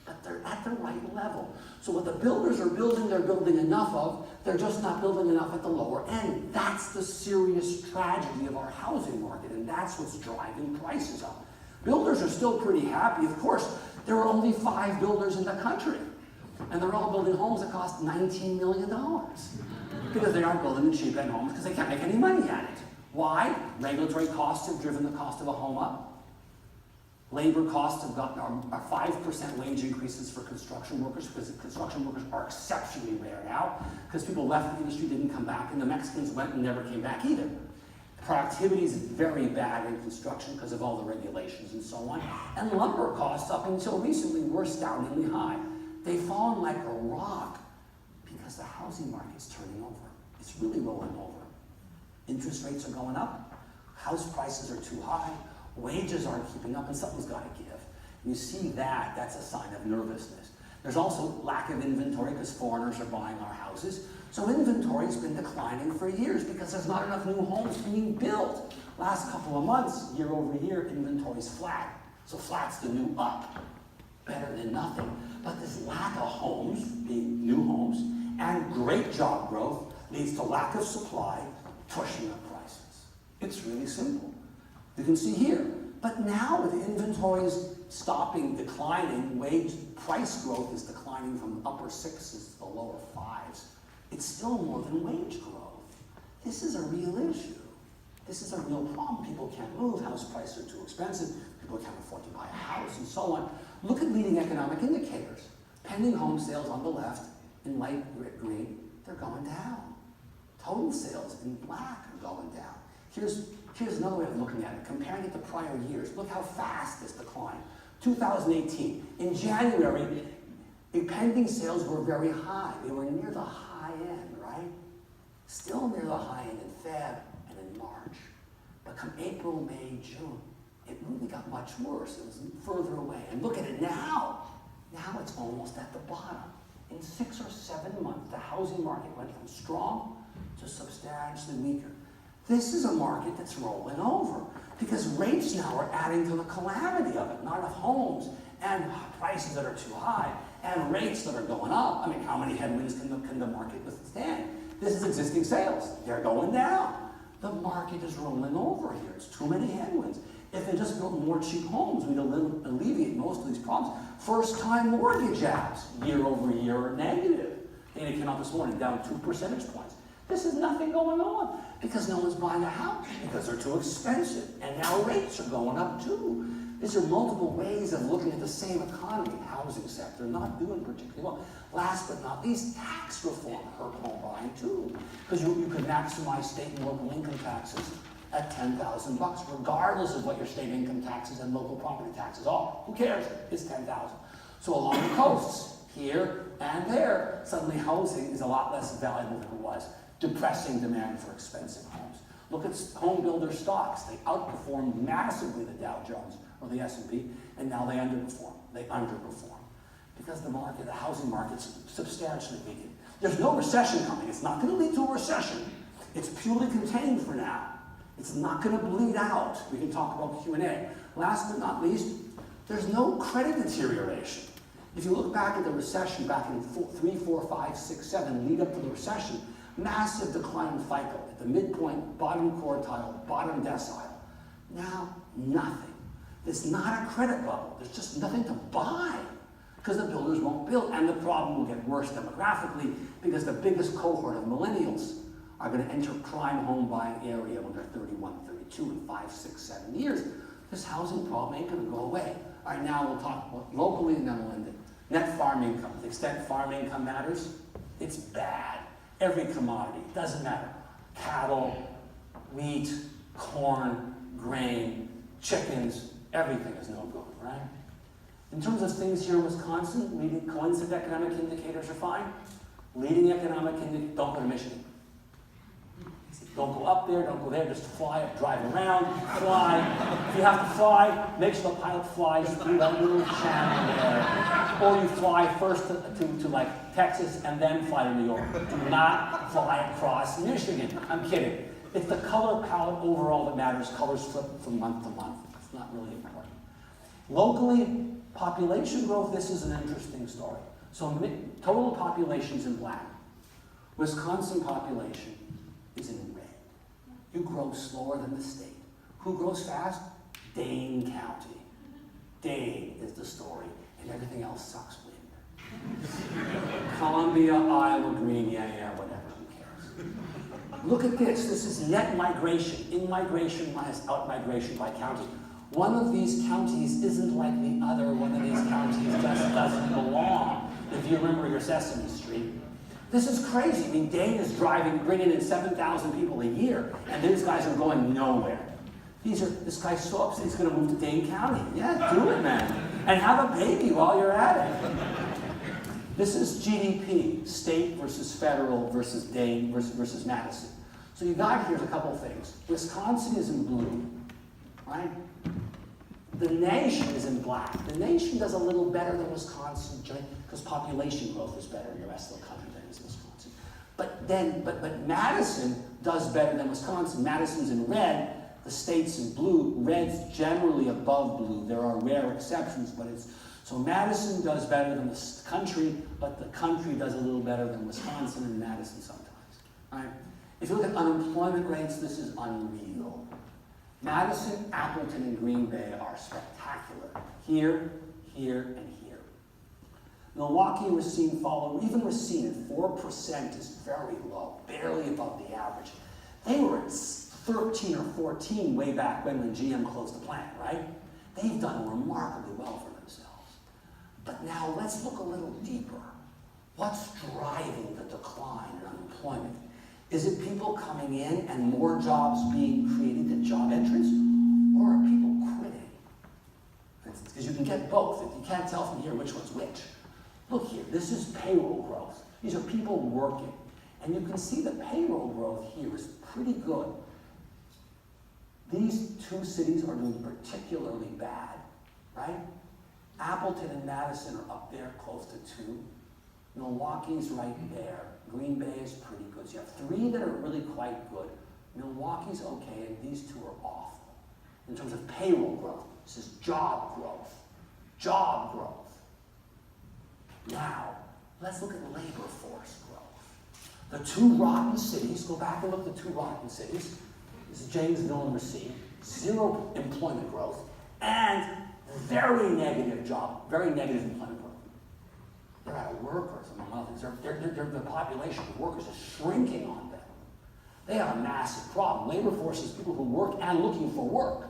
But they're at the right level. So what the builders are building, they're building enough of, they're just not building enough at the lower end. That's the serious tragedy of our housing market, and that's what's driving prices up. Builders are still pretty happy. Of course, there are only 5 builders in the country. And they're all building homes that cost $19 million. Because they aren't building the cheap end homes because they can't make any money at it. Why? Regulatory costs have driven the cost of a home up. Labor costs have gotten our 5% wage increases for construction workers because construction workers are exceptionally rare now because people left the industry, didn't come back, and the Mexicans went and never came back either. Productivity is very bad in construction because of all the regulations and so on. And lumber costs up until recently were astoundingly high. They've fallen like a rock because the housing market's turning over. It's really rolling over. Interest rates are going up. House prices are too high. Wages aren't keeping up, and something's got to give. You see that, that's a sign of nervousness. There's also lack of inventory because foreigners are buying our houses. So inventory's been declining for years because there's not enough new homes being built. Last couple of months, year over year, inventory's flat. So flat's the new up. Better than nothing. But this lack of homes, being new homes, and great job growth leads to lack of supply, pushing up prices. It's really simple. You can see here. But now with inventories stopping, declining, wage price growth is declining from the upper 6s to the lower 5s. It's still more than wage growth. This is a real issue. This is a real problem. People can't move. House prices are too expensive. People can't afford to buy a house and so on. Look at leading economic indicators. Pending home sales on the left in light green, they're going down. Total sales in black are going down. Here's another way of looking at it, comparing it to prior years. Look how fast this declined. 2018, in January, pending sales were very high. They were near the high end, right? Still near the high end in Feb and in March. But come April, May, June, it really got much worse. It was further away. And look at it now. Now it's almost at the bottom. In 6 or 7 months, the housing market went from strong to substantially weaker. This is a market that's rolling over because rates now are adding to the calamity of it. Not enough homes and prices that are too high and rates that are going up. I mean, how many headwinds can the market withstand? This is existing sales. They're going down. The market is rolling over here. It's too many headwinds. If they just built more cheap homes, we'd alleviate most of these problems. First-time mortgage apps, year over year, are negative. Data came out this morning, down 2 percentage points. This is nothing going on because no one's buying a house because they're too expensive. And now rates are going up too. These are multiple ways of looking at the same economy. Housing sector not doing particularly well. Last but not least, tax reform hurt home buying too. Because you could maximize state and local income taxes at $10,000, regardless of what your state income taxes and local property taxes are. Who cares? It's $10,000. So along the coasts, here and there, suddenly housing is a lot less valuable than it was, depressing demand for expensive homes. Look at home builder stocks. They outperformed massively the Dow Jones or the S&P, and now they underperform. Because the market, the housing market's substantially weakened. There's no recession coming. It's not going to lead to a recession. It's purely contained for now. It's not going to bleed out. We can talk about Q&A. Last but not least, there's no credit deterioration. If you look back at the recession back in 3, 4, 5, 6, 7, lead up to the recession, massive decline in FICO at the midpoint, bottom quartile, bottom decile. Now, nothing. There's not a credit bubble. There's just nothing to buy because the builders won't build. And the problem will get worse demographically because the biggest cohort of millennials are going to enter prime home buying area when they're 31, 32 in 5, 6, 7 years. This housing problem ain't going to go away. All right, now we'll talk about locally and then we'll end it. Net farm income. To the extent farm income matters, it's bad. Every commodity, doesn't matter. Cattle, wheat, corn, grain, chickens, everything is no good, right? In terms of things here in Wisconsin, leading coincident economic indicators are fine. Leading economic indicators, don't go to Michigan. Don't go up there, don't go there, just fly, drive around, fly. If you have to fly, make sure the pilot flies through that little channel there. Or you fly first to like Texas and then fly to New York. Do not fly across Michigan. I'm kidding. It's the color palette overall that matters. Colors flip from month to month. It's not really important. Locally, population growth, this is an interesting story. So total population's in black. Wisconsin population is in red. You grow slower than the state. Who grows fast? Dane County. Dane is the story, and everything else sucks wind. Columbia, Iowa, Green, yeah, whatever, who cares? Look at this. This is net migration. In-migration minus out-migration by county. One of these counties isn't like the other. One of these counties just doesn't belong. If you remember your Sesame Street. This is crazy. I mean, Dane is bringing in 7,000 people a year, and these guys are going nowhere. This guy's so upset he's going to move to Dane County. Yeah, do it, man. And have a baby while you're at it. This is GDP, state versus federal versus Dane versus Madison. So you got here's a couple things. Wisconsin is in blue, right? The nation is in black. The nation does a little better than Wisconsin because population growth is better in the rest of the country than is Wisconsin. But Madison does better than Wisconsin. Madison's in red. The state's in blue. Red's generally above blue. There are rare exceptions, but so Madison does better than the country, but the country does a little better than Wisconsin and Madison sometimes. All right? If you look at unemployment rates, this is unreal. Madison, Appleton, and Green Bay are spectacular. Here, here, and here. Milwaukee and Racine follow. Even Racine at 4% is very low, barely above the average. They were at 13 or 14 way back when GM closed the plant, right? They've done remarkably well for themselves. But now let's look a little deeper. What's driving the decline in unemployment? Is it people coming in and more jobs being created than job entrance? Or are people quitting? Because you can get both. You can't tell from here which one's which. Look here, this is payroll growth. These are people working. And you can see the payroll growth here is pretty good. These two cities are doing particularly bad, right? Appleton and Madison are up there close to 2. Milwaukee's right there. Green Bay is pretty good. So you have 3 that are really quite good. Milwaukee's okay, and these 2 are awful. In terms of payroll growth, this is job growth. Job growth. Now, let's look at labor force growth. The 2 rotten cities, go back and look at the 2 rotten cities. This is Janesville and Racine, zero employment growth, and very negative employment growth. They're out of workers, among others. The population of workers is shrinking on them. They have a massive problem. Labor force is people who work and looking for work.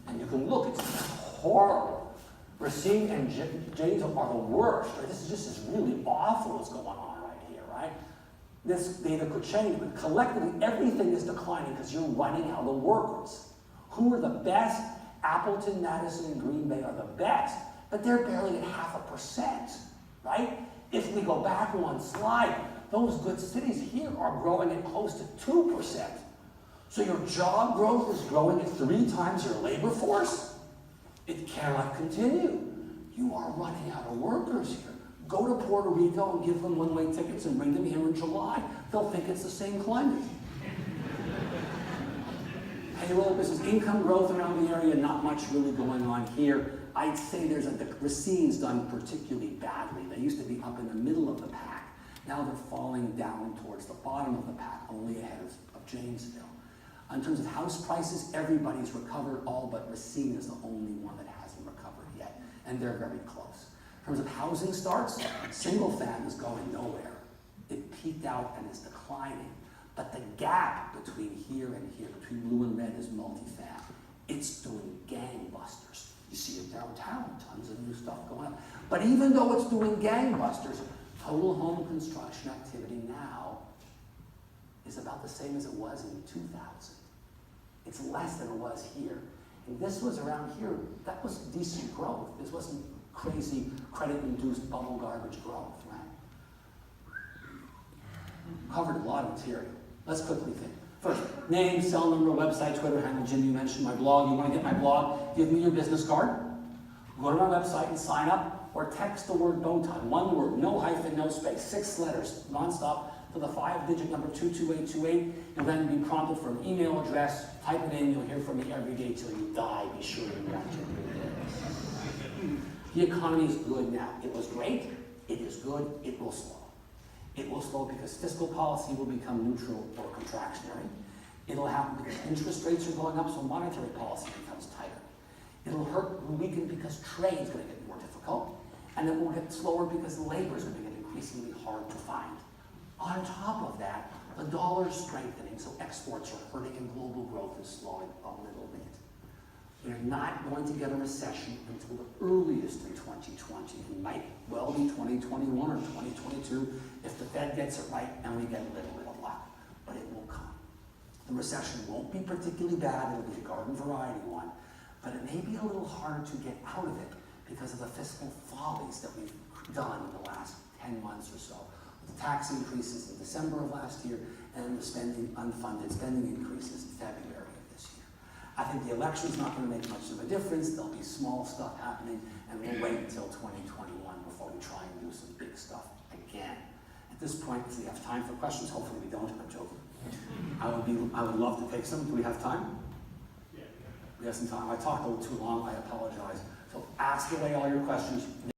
And you can look, it's horrible. Racine and Janesville are the worst. Right? This is really awful what's going on right here, right? This data could change, but collectively everything is declining because you're running out of workers. Who are the best? Appleton, Madison, and Green Bay are the best, but they're barely at 0.5%, right? If we go back one slide, those good cities here are growing at close to 2%. So your job growth is growing at 3 times your labor force? It cannot continue. You are running out of workers here. Go to Puerto Rico and give them one-way tickets and bring them here in July. They'll think it's the same climate. Payroll business, income growth around the area, not much really going on here. I'd say Racine's done particularly badly. They used to be up in the middle of the pack. Now they're falling down towards the bottom of the pack, only ahead of Janesville. In terms of house prices, everybody's recovered, all but Racine is the only one that hasn't recovered yet, and they're very close. In terms of housing starts, single fam is going nowhere. It peaked out and is declining. But the gap between here and here, between blue and red, is multifam. It's doing gangbusters. You see it downtown, tons of new stuff going on. But even though it's doing gangbusters, total home construction activity now is about the same as it was in 2000. It's less than it was here. And this was around here, that was decent growth. This wasn't crazy credit-induced bubble garbage growth, right? Covered a lot of material. Let's quickly think. First, name, cell number, website, Twitter handle. Jim, you mentioned my blog. You want to get my blog? Give me your business card. Go to my website and sign up, or text the word Bowtie. One word, no hyphen, no space, 6 letters, nonstop, to the 5-digit number 22828. You'll then be prompted for an email address. Type it in. You'll hear from me every day till you die. Be sure you watch it. The economy is good now. It was great. It is good. It will slow. It will slow because fiscal policy will become neutral or contractionary. It'll happen because interest rates are going up, so monetary policy becomes tighter. It'll weaken because trade is going to get more difficult, and it will get slower because labor is going to get increasingly hard to find. On top of that, the dollar is strengthening, so exports are hurting and global growth is slowing a little bit. We're not going to get a recession until the earliest in 2020. It might well be 2021 or 2022 if the Fed gets it right and we get a little bit of luck, but it will come. The recession won't be particularly bad. It'll be a garden variety one, but it may be a little harder to get out of it because of the fiscal follies that we've done in the last 10 months or so. The tax increases in December of last year and the unfunded spending increases in February of this year. I think the election's not going to make much of a difference. There'll be small stuff happening, and we'll wait until 2021 before we try and do some big stuff again. At this point, if we have time for questions, hopefully we don't, I'm joking. I would love to take some. Do we have time? Yeah. We have some time. I talked a little too long, I apologize. So ask away all your questions.